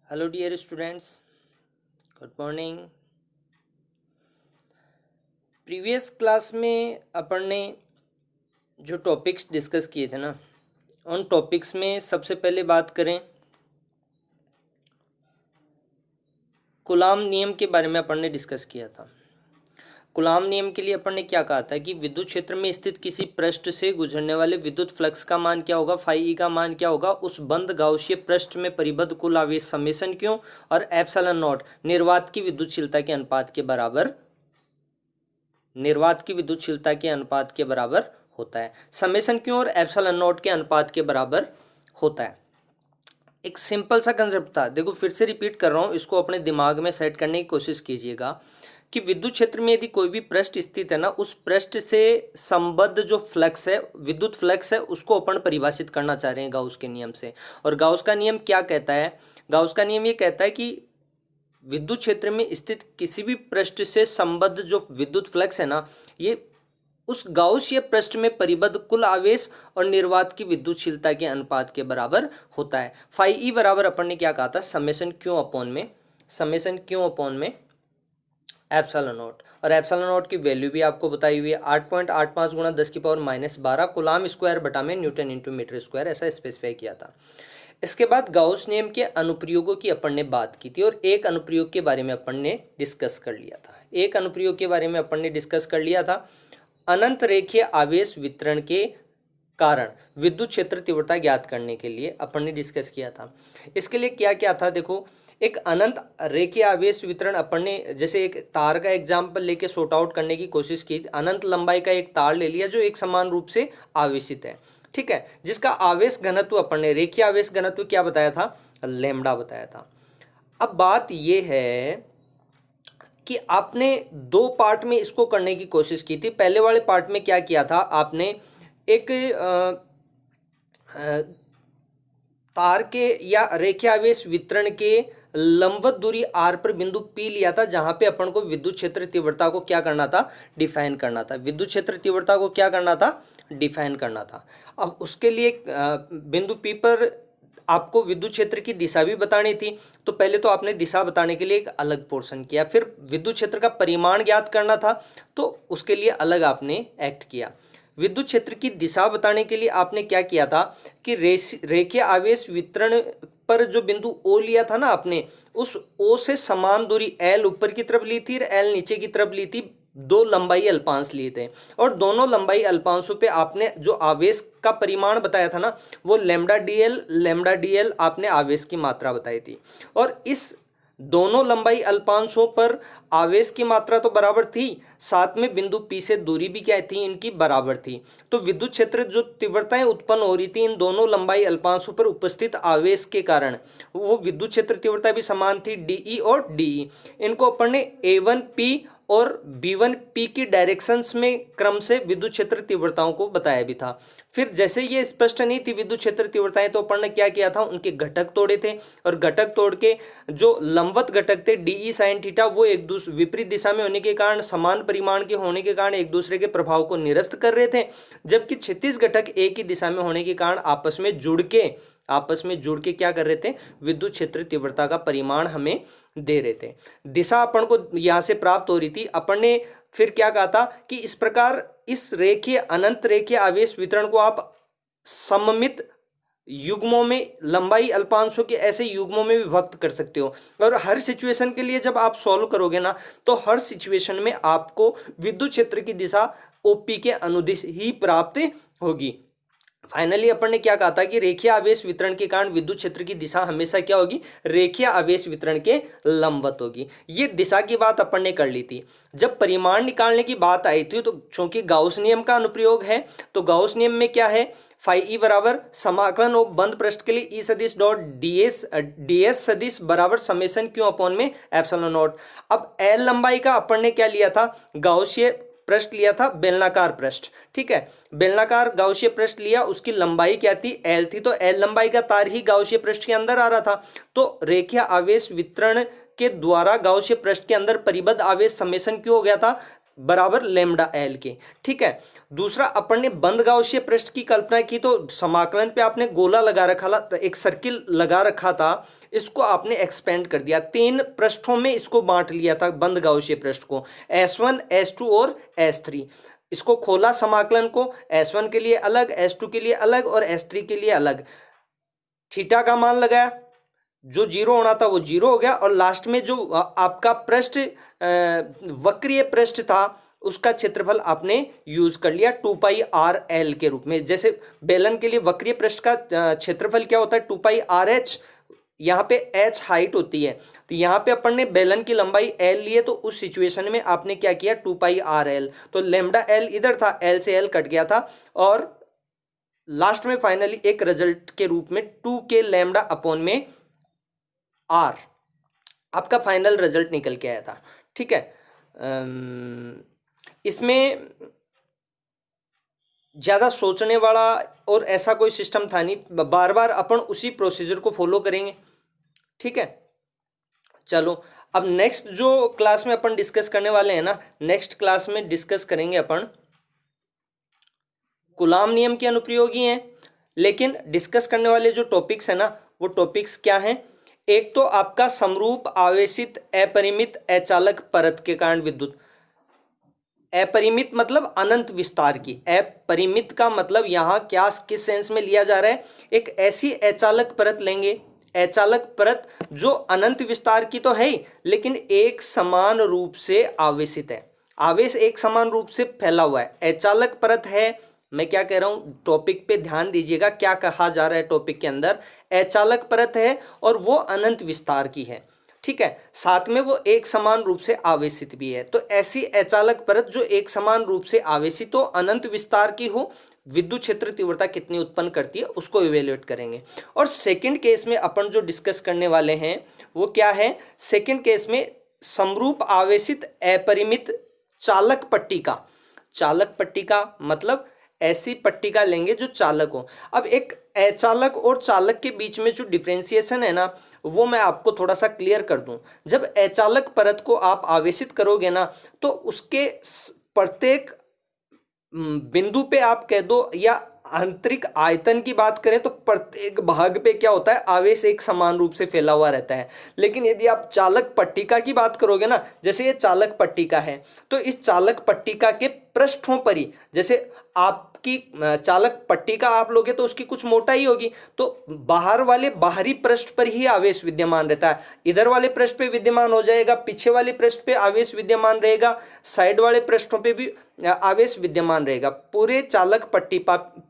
Hello dear students, good morning. Previous class में अपन ने जो टॉपिक्स डिस्कस किए थे ना, उन टॉपिक्स में सबसे पहले बात करें कूलाम नियम के बारे में। अपन ने डिस्कस किया था कूलाम नियम के लिए अपन ने क्या कहा था कि विद्युत क्षेत्र में स्थित किसी पृष्ठ से गुजरने वाले विद्युत फ्लक्स का मान क्या होगा, फाई ई का मान क्या होगा, उस बंद गाउसिय पृष्ठ में परिबद्ध कुल आवेश समेशन क्यों और एप्सिलॉन नॉट निर्वात की विद्युतशीलता के अनुपात के बराबर होता है। समेशन क्यों और एप्सिलॉन नॉट के अनुपात के बराबर होता है। एक सिंपल सा कंसेप्ट था, देखो फिर से रिपीट कर रहा हूं, इसको अपने दिमाग में सेट करने की कोशिश कीजिएगा कि विद्युत क्षेत्र में यदि कोई भी पृष्ठ स्थित है ना, उस पृष्ठ से संबद्ध जो फ्लक्स है, विद्युत फ्लक्स है, उसको अपन परिभाषित करना चाह रहे हैं गाउस के नियम से। और गाउस का नियम क्या कहता है? गाउस का नियम ये कहता है कि विद्युत क्षेत्र में स्थित किसी भी पृष्ठ से संबद्ध जो विद्युत फ्लक्स है ना, ये उस गाउसीय पृष्ठ में परिबद्ध कुल आवेश और निर्वात की विद्युतशीलता के अनुपात के बराबर होता है। फाई ई बराबर अपन ने क्या कहा था, समेशन क्यू अपॉन में एप्सिलॉन नॉट। और एप्सिलॉन नॉट की वैल्यू भी आपको बताई हुई है, 8.85 गुणा 10⁻⁻12 कूलाम स्क्वायर बटा में न्यूटन इंटू मीटर स्क्वायर, ऐसा स्पेसिफाई किया था। इसके बाद गाउस नियम के अनुप्रयोगों की अपन ने बात की थी और एक अनुप्रयोग के बारे में अपन ने डिस्कस कर लिया था। अनंत रेखीय आवेश वितरण के कारण विद्युत क्षेत्र तीव्रता ज्ञात करने के लिए अपन ने डिस्कस किया था। इसके लिए क्या क्या था, देखो एक अनंत रेखीय आवेश वितरण अपन ने जैसे एक तार का एग्जाम्पल लेके सॉर्ट आउट करने की कोशिश की। अनंत लंबाई का एक तार ले लिया जो एक समान रूप से आवेशित है, ठीक है, जिसका आवेश घनत्व अपन ने रेखीय आवेश घनत्व क्या बताया था, लैम्बडा बताया था। अब बात यह है कि आपने दो पार्ट में इसको करने की कोशिश की थी। पहले वाले पार्ट में क्या किया था, आपने एक तार के या रेखीय आवेश वितरण के लंबवत दूरी r पर बिंदु P लिया था, जहां पे अपन को विद्युत क्षेत्र तीव्रता को क्या करना था, डिफाइन करना था। विद्युत क्षेत्र तीव्रता को क्या करना था, डिफाइन करना था। अब उसके लिए बिंदु P पर आपको विद्युत क्षेत्र की दिशा भी बतानी थी, तो पहले तो आपने दिशा बताने के लिए एक अलग पोर्शन किया। फिर विद्युत क्षेत्र का परिमाण ज्ञात करना था, तो उसके लिए अलग आपने एक्ट किया। विद्युत क्षेत्र की दिशा बताने के लिए आपने क्या किया था कि रेखीय आवेश वितरण पर जो बिंदु O लिया था ना आपने, उस O से समान दूरी L ऊपर की तरफ ली थी और L नीचे की तरफ ली थी। दो लंबाई अल्पांश लिए थे और दोनों लंबाई अल्पांशों पे आपने जो आवेश का परिमाण बताया था ना, वो लैम्डा डीएल आपने आवेश की मात्रा बताई थी। और इस दोनों लंबाई अल्पांशों पर आवेश की मात्रा तो बराबर थी, साथ में बिंदु P से दूरी भी क्या थी, इनकी बराबर थी। तो विद्युत क्षेत्र जो तीव्रताएं उत्पन्न हो रही थी इन दोनों लंबाई अल्पांशों पर उपस्थित आवेश के कारण, वो विद्युत क्षेत्र तीव्रता भी समान थी, डीई और डीई। इनको अपन ने A1P और B1P की डायरेक्शंस में क्रम से विद्युत क्षेत्र तीव्रताओं को बताया भी था। फिर जैसे ये स्पष्ट नहीं थी विद्युत क्षेत्र तीव्रताएं, तो अपन ने क्या किया था, उनके घटक तोड़े थे और घटक तोड़ के जो लंबवत घटक थे डीई साइन थीटा, वो एक दूसरे विपरीत दिशा में होने के कारण, समान परिमाण के होने के कारण एक दूसरे के प्रभाव को निरस्त कर रहे थे, जबकि 36 घटक एक ही दिशा में होने के कारण आपस में जुड़ के क्या कर रहे थे, विद्युत क्षेत्र तीव्रता का परिमाण हमें दे रहे थे। दिशा अपन को यहां से प्राप्त हो रही थी। अपन ने फिर क्या कहा था कि इस प्रकार इस रेखीय अनंत रेखीय आवेश वितरण को आप सममित युग्मों में, लंबाई अल्पांशों के ऐसे युग्मों में विभक्त कर सकते हो। और हर सिचुएशन के लिए जब आप सॉल्व करोगे ना, तो हर सिचुएशन में आपको विद्युत क्षेत्र की दिशा ओपी के अनुदिश ही प्राप्त होगी। फाइनली अपन ने क्या कहा था कि रेखीय आवेश वितरण के कारण विद्युत क्षेत्र की दिशा हमेशा क्या होगी, रेखीय आवेश वितरण के लंबवत होगी। ये दिशा की बात अपन ने कर ली थी। जब परिमाण निकालने की बात आई थी, तो चूंकि गाउस नियम का अनुप्रयोग है, तो गाउस नियम में क्या है, फाई ई बराबर समाकलन और बंद पृष्ठ के लिए ई सदिश डॉट डीएस सदिश बराबर समेशन क्यू अपॉन में एप्सिलॉन नॉट। अब एल लंबाई का अपन ने क्या लिया था, गाउसीय पृष्ठ लिया था, बेलनाकार पृष्ठ, ठीक है, बेलनाकार गाउसीय पृष्ठ लिया, उसकी लंबाई क्या थी, एल थी, तो एल लंबाई का तार ही गाउसीय पृष्ठ के अंदर आ रहा था। तो रेखीय आवेश वितरण के द्वारा गाउसीय पृष्ठ के अंदर परिबद्ध आवेश समेशन क्यों हो गया था, बराबर लेमडा एल के। ठीक है, दूसरा अपन ने बंद गाउसियन पृष्ठ की कल्पना की तो समाकलन पे आपने गोला लगा रखा था, एक सर्किल लगा रखा था, इसको आपने एक्सपेंड कर दिया, 3 पृष्ठों में इसको बांट लिया था बंद गाउसियन पृष्ठ को, S1 S2 और S3। इसको खोला समाकलन को, S1 के लिए अलग, S2 के लिए अलग और S3 के लिए अलग, थीटा का मान लगाया, जो जीरो होना था वो जीरो हो गया, और लास्ट में जो आपका पृष्ठ वक्रीय पृष्ठ था उसका क्षेत्रफल आपने यूज कर लिया 2πr_l के रूप में। जैसे बेलन के लिए वक्रीय पृष्ठ का क्षेत्रफल क्या होता है 2πr_h, यहाँ पे h हाइट होती है, तो यहाँ पे अपन ने बेलन की लंबाई l ली है, तो उस सिचुएशन में आपने क्या किया 2πr_l, तो लेमडा l इधर था, l से l कट गया था, और लास्ट में फाइनली एक रिजल्ट के रूप में 2k लैम्डा अपॉन में r आपका फाइनल रिजल्ट निकल के आया था। ठीक है, इसमें ज़्यादा सोचने वाला और ऐसा कोई सिस्टम था नहीं, बार बार अपन उसी प्रोसीजर को फॉलो करेंगे। ठीक है, चलो अब नेक्स्ट जो क्लास में अपन डिस्कस करने वाले हैं ना, नेक्स्ट क्लास में डिस्कस करेंगे अपन कूलाम नियम के अनुप्रयोगी हैं, लेकिन डिस्कस करने वाले जो टॉपिक्स है ना वो टॉपिक्स क्या हैं, एक तो आपका समरूप आवेशित अपरिमित अचालक परत के कारण विद्युत, अपरिमित मतलब अनंत विस्तार की, अपरिमित का मतलब यहाँ क्या किस सेंस में लिया जा रहा है, एक ऐसी अचालक परत लेंगे, अचालक परत जो अनंत विस्तार की तो है ही लेकिन एक समान रूप से आवेशित है, आवेश एक समान रूप से फैला हुआ है, अचालक परत है। मैं क्या कह रहा हूं, टॉपिक पे ध्यान दीजिएगा, क्या कहा जा रहा है टॉपिक के अंदर, अचालक परत है और वो अनंत विस्तार की है। ठीक है, साथ में वो एक समान रूप से आवेशित भी है, तो ऐसी अचालक परत जो एक समान रूप से आवेशित हो, अनंत विस्तार की हो, विद्युत क्षेत्र तीव्रता कितनी उत्पन्न करती है उसको इवेल्युएट करेंगे। और सेकंड केस में अपन जो डिस्कस करने वाले हैं वो क्या है, सेकंड केस में समरूप आवेशित अपरिमित चालक पट्टिका, चालक पट्टिका मतलब ऐसी पट्टिका लेंगे जो चालक हो। अब एक अचालक और चालक के बीच में जो डिफरेंशिएशन है ना वो मैं आपको थोड़ा सा क्लियर कर दूं। जब अचालक परत को आप आवेशित करोगे ना तो उसके प्रत्येक बिंदु पे आप कह दो या आंतरिक आयतन की बात करें तो प्रत्येक भाग पे क्या होता है, आवेश एक समान रूप से फैला हुआ रहता है। लेकिन यदि आप चालक पट्टिका की बात करोगे ना, जैसे ये चालक पट्टिका है तो इस चालक पट्टिका के पृष्ठों पर ही, जैसे आपकी चालक पट्टिका आप लोगे तो उसकी कुछ मोटाई होगी, तो बाहर वाले बाहरी पृष्ठ पर ही आवेश विद्यमान रहता है, इधर वाले पृष्ठ पे विद्यमान हो जाएगा, पीछे वाले पृष्ठ पे आवेश विद्यमान रहेगा, साइड वाले पृष्ठों पे भी आवेश विद्यमान रहेगा। पूरे चालक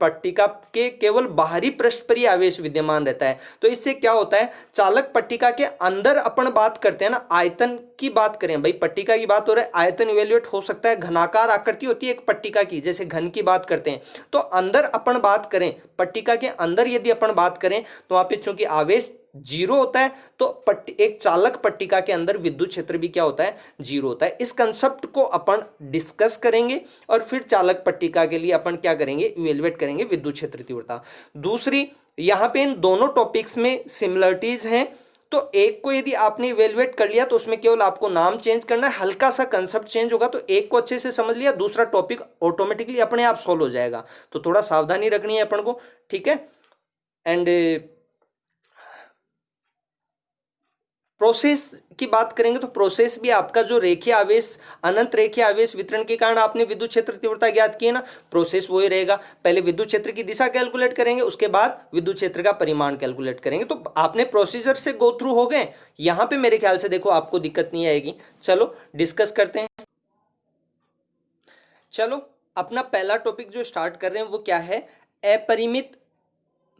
पट्टिका के केवल बाहरी पृष्ठ पर ही आवेश विद्यमान रहता है। तो इससे क्या होता है, चालक पट्टिका के अंदर अपन बात करते हैं ना, आयतन की बात करें, भाई पट्टिका की बात हो रहा है, आयतन इवेल्युएट हो सकता है, घनाकार आकृति होती है एक पट्टिका की, जैसे घन की बात करते हैं, तो अंदर अपन बात करें, पट्टिका के अंदर यदि अपन बात करें तो वहां पे चूंकि आवेश जीरो होता है तो एक चालक पट्टिका के अंदर विद्युत क्षेत्र भी क्या होता है, जीरो होता है। इस कंसेप्ट को अपन डिस्कस करेंगे और फिर चालक पट्टिका के लिए अपन क्या करेंगे, इवेल्युएट करेंगे विद्युत क्षेत्र तीव्रता। दूसरी, यहां पे इन दोनों टॉपिक्स में सिमिलरिटीज हैं, तो एक को यदि आपने इवेल्युएट कर लिया तो उसमें केवल आपको नाम चेंज करना है, हल्का सा कंसेप्ट चेंज होगा, तो एक को अच्छे से समझ लिया, दूसरा टॉपिक ऑटोमेटिकली अपने आप सॉल्व हो जाएगा। तो थोड़ा सावधानी रखनी है अपन को, ठीक है। एंड प्रोसेस की बात करेंगे तो प्रोसेस भी आपका जो रेखीय आवेश, अनंत रेखीय आवेश वितरण के कारण आपने विद्युत क्षेत्र तीव्रता ज्ञात की है ना, प्रोसेस वही रहेगा, पहले विद्युत क्षेत्र की दिशा कैलकुलेट करेंगे, उसके बाद विद्युत क्षेत्र का परिमाण कैलकुलेट करेंगे। तो आपने प्रोसीजर से गो थ्रू हो गए, यहां पे मेरे ख्याल से देखो आपको दिक्कत नहीं आएगी। चलो डिस्कस करते हैं। चलो अपना पहला टॉपिक जो स्टार्ट कर रहे हैं वो क्या है, अपरिमित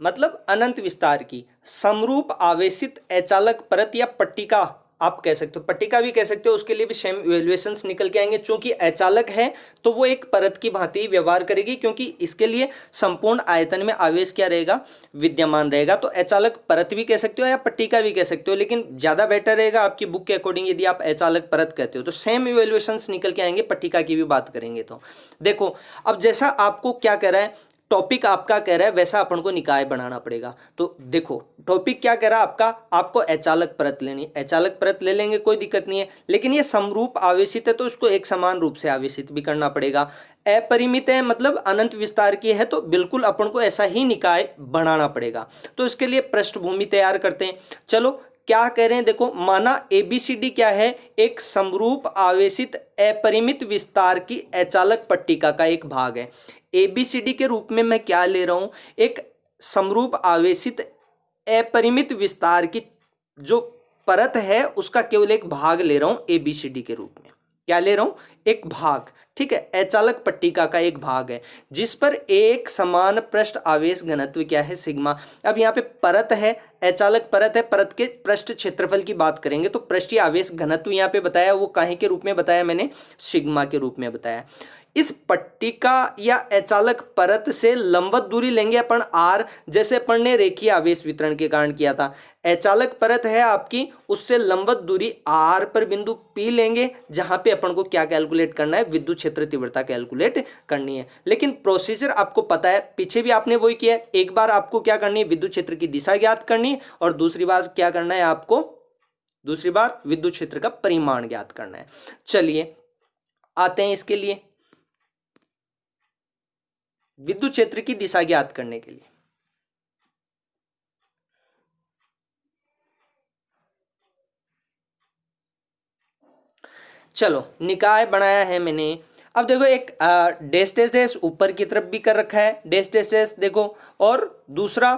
मतलब अनंत विस्तार की समरूप आवेशित अचालक परत या पट्टिका आप कह सकते हो, पट्टिका भी कह सकते हो, उसके लिए भी सेम इवैल्यूएशंस निकल के आएंगे। चूंकि अचालक है तो वो एक परत की भांति ही व्यवहार करेगी, क्योंकि इसके लिए संपूर्ण आयतन में आवेश क्या रहेगा, विद्यमान रहेगा। तो अचालक परत भी कह सकते हो या पट्टिका भी कह सकते हो, लेकिन ज्यादा बेटर रहेगा आपकी बुक के अकॉर्डिंग यदि आप अचालक परत कहते हो, तो सेम इवैल्यूएशंस निकल के आएंगे। पट्टिका की भी बात करेंगे तो देखो, अब जैसा आपको क्या कह रहा है, टॉपिक आपका कह रहा है वैसा अपन को निकाय बनाना पड़ेगा। तो देखो टॉपिक क्या कह रहा है आपका, आपको अचालक परत लेनी, अचालक परत ले लेंगे कोई दिक्कत नहीं है, लेकिन ये समरूप आवेशित है तो उसको एक समान रूप से आवेशित भी करना पड़ेगा। अपरिमित है मतलब अनंत विस्तार की है तो बिल्कुल अपन को ऐसा ही निकाय बनाना पड़ेगा। तो इसके लिए पृष्ठभूमि तैयार करते हैं। चलो क्या कह रहे हैं, देखो माना एबीसीडी क्या है, एक समरूप आवेशित अपरिमित विस्तार की अचालक पट्टिका का एक भाग है। एबीसीडी के रूप में मैं क्या ले रहा हूं, एक समरूप आवेशित अपरिमित विस्तार की जो परत है उसका केवल एक भाग ले रहा हूं एबीसीडी के रूप में। क्या ले रहा हूं, एक भाग, ठीक है, अचालक पट्टिका का एक भाग है जिस पर एक समान पृष्ठ आवेश घनत्व क्या है, सिग्मा। अब यहाँ पे परत है, अचालक परत है, परत के पृष्ठ क्षेत्रफल की बात करेंगे तो पृष्ठीय आवेश घनत्व यहाँ पे बताया, वो काहे के रूप में बताया मैंने, सिग्मा के रूप में बताया। इस पट्टिका या अचालक परत से लंबवत दूरी लेंगे अपन r, जैसे अपन ने रेखीय आवेश वितरण के कारण किया था। अचालक परत है आपकी, उससे लंबवत दूरी r पर बिंदु P लेंगे, जहां पे अपन को क्या कैलकुलेट करना है, विद्युत क्षेत्र तीव्रता कैलकुलेट करनी है। लेकिन प्रोसीजर आपको पता है, पीछे भी आपने वही किया है। एक बार आपको क्या करनी है, विद्युत क्षेत्र की दिशा ज्ञात करनी है, और दूसरी बार क्या करना है आपको, दूसरी बार विद्युत क्षेत्र का परिमाण ज्ञात करना है। चलिए आते हैं इसके लिए, विद्युत क्षेत्र की दिशा ज्ञात करने के लिए। चलो निकाय बनाया है मैंने। अब देखो एक डैश डैश डैश ऊपर की तरफ भी कर रखा है, डैश डैश डैश देखो, और दूसरा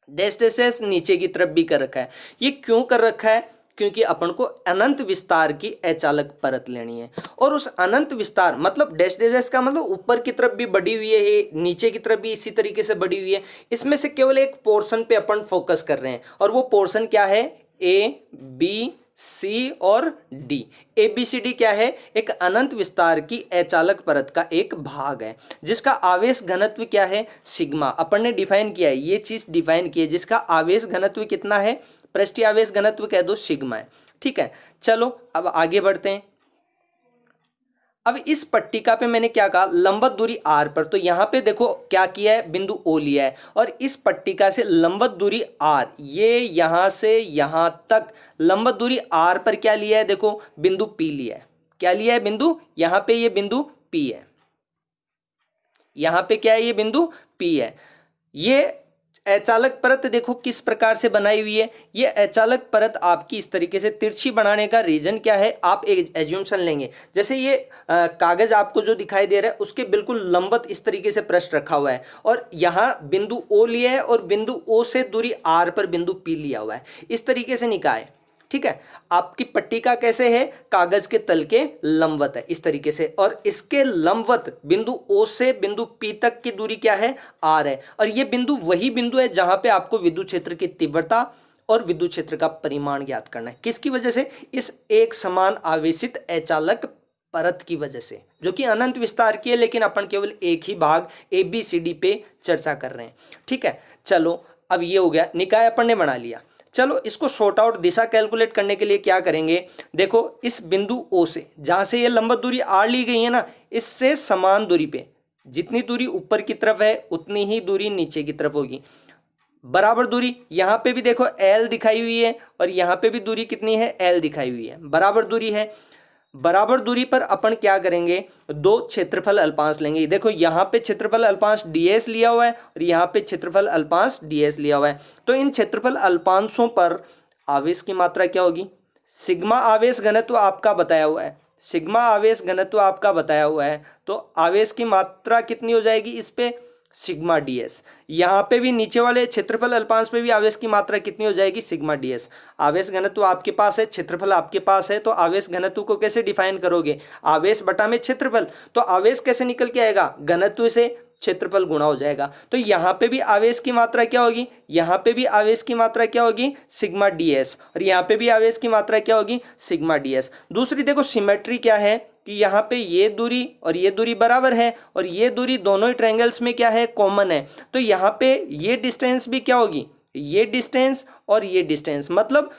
डैश डैश डैश नीचे की तरफ भी कर रखा है। ये क्यों कर रखा है, क्योंकि अपन को अनंत विस्तार की अचालक परत लेनी है, और उस अनंत विस्तार मतलब डैश डैश डैश का मतलब ऊपर की तरफ भी बढ़ी हुई है, नीचे की तरफ भी इसी तरीके से बढ़ी हुई है। इसमें से केवल एक पोर्शन पे अपन फोकस कर रहे हैं, और वो पोर्शन क्या है, ए बी सी और D. A B C D क्या है, एक अनंत विस्तार की अचालक परत का एक भाग है जिसका आवेश घनत्व क्या है, सिग्मा। अपन ने डिफाइन किया है, ये चीज डिफाइन की है, जिसका आवेश घनत्व कितना है, पृष्ठीय आवेश घनत्व कह दो सिग्मा है, ठीक है। चलो अब आगे बढ़ते हैं। अब इस पट्टिका पे मैंने क्या कहा, लंबवत दूरी r पर, तो यहां पे देखो क्या किया है, बिंदु O लिया है, और इस पट्टिका से लंबवत दूरी r, ये यहां से यहां तक लंबवत दूरी r पर क्या लिया है, देखो बिंदु P लिया है। क्या लिया है, बिंदु, यहां पे ये बिंदु P है, यहां पे क्या है, ये बिंदु P है। ये अचालक परत देखो किस प्रकार से बनाई हुई है। ये अचालक परत आपकी इस तरीके से तिरछी बनाने का रीजन क्या है, आप एक एज्यूमशन लेंगे, जैसे ये कागज आपको जो दिखाई दे रहा है उसके बिल्कुल लंबवत इस तरीके से पृष्ठ रखा हुआ है, और यहाँ बिंदु O लिया है, और बिंदु O से दूरी R पर बिंदु P लिया हुआ है, इस तरीके से निकाय, ठीक है। आपकी पट्टिका कैसे है, कागज के तल के लंबवत है इस तरीके से, और इसके लंबवत बिंदु O से बिंदु P तक की दूरी क्या है, R है, और ये बिंदु वही बिंदु है जहां पे आपको विद्युत क्षेत्र की तीव्रता और विद्युत क्षेत्र का परिमाण ज्ञात करना है। किसकी वजह से, इस एक समान आवेशित अचालक परत की वजह से, जो कि अनंत विस्तार की है, लेकिन अपन केवल एक ही भाग ABCD पे चर्चा कर रहे हैं, ठीक है। चलो अब ये हो गया, निकाय अपन ने बना लिया। चलो इसको शॉर्ट आउट दिशा कैलकुलेट करने के लिए क्या करेंगे, देखो इस बिंदु O से, जहां से ये लंबवत दूरी R ली गई है ना, इससे समान दूरी पे, जितनी दूरी ऊपर की तरफ है उतनी ही दूरी नीचे की तरफ होगी। बराबर दूरी, यहां पे भी देखो L दिखाई हुई है, और यहां पे भी दूरी कितनी है, L दिखाई हुई है, बराबर दूरी है। बराबर दूरी पर अपन क्या करेंगे, दो क्षेत्रफल अल्पांश लेंगे। देखो यहाँ पे क्षेत्रफल अल्पांश ds लिया हुआ है, और यहाँ पे क्षेत्रफल अल्पांश ds लिया हुआ है, तो इन क्षेत्रफल अल्पांशों पर आवेश की मात्रा क्या होगी, सिग्मा आवेश घनत्व आपका बताया हुआ है, सिग्मा आवेश घनत्व आपका बताया हुआ है, तो आवेश की मात्रा कितनी हो जाएगी इस पे, सिग्मा ds। यहाँ पे भी नीचे वाले क्षेत्रफल अल्पांश पे भी आवेश की मात्रा कितनी हो जाएगी, सिग्मा ds। आवेश घनत्व आपके पास है, क्षेत्रफल आपके पास है, तो आवेश घनत्व को कैसे डिफाइन करोगे, आवेश बटा में क्षेत्रफल, तो आवेश कैसे निकल के आएगा, घनत्व से क्षेत्रफल गुणा हो जाएगा। तो यहाँ पे भी आवेश की मात्रा क्या होगी, यहाँ पे भी आवेश की मात्रा क्या होगी, सिग्मा ds, और यहाँ पे भी आवेश की मात्रा क्या होगी, सिग्मा ds। दूसरी देखो सिमेट्री क्या है, कि यहाँ पे ये दूरी और ये दूरी बराबर है, और ये दूरी दोनों ही ट्रायंगल्स में क्या है, कॉमन है, तो यहाँ पे ये डिस्टेंस भी क्या होगी, ये डिस्टेंस और ये डिस्टेंस, मतलब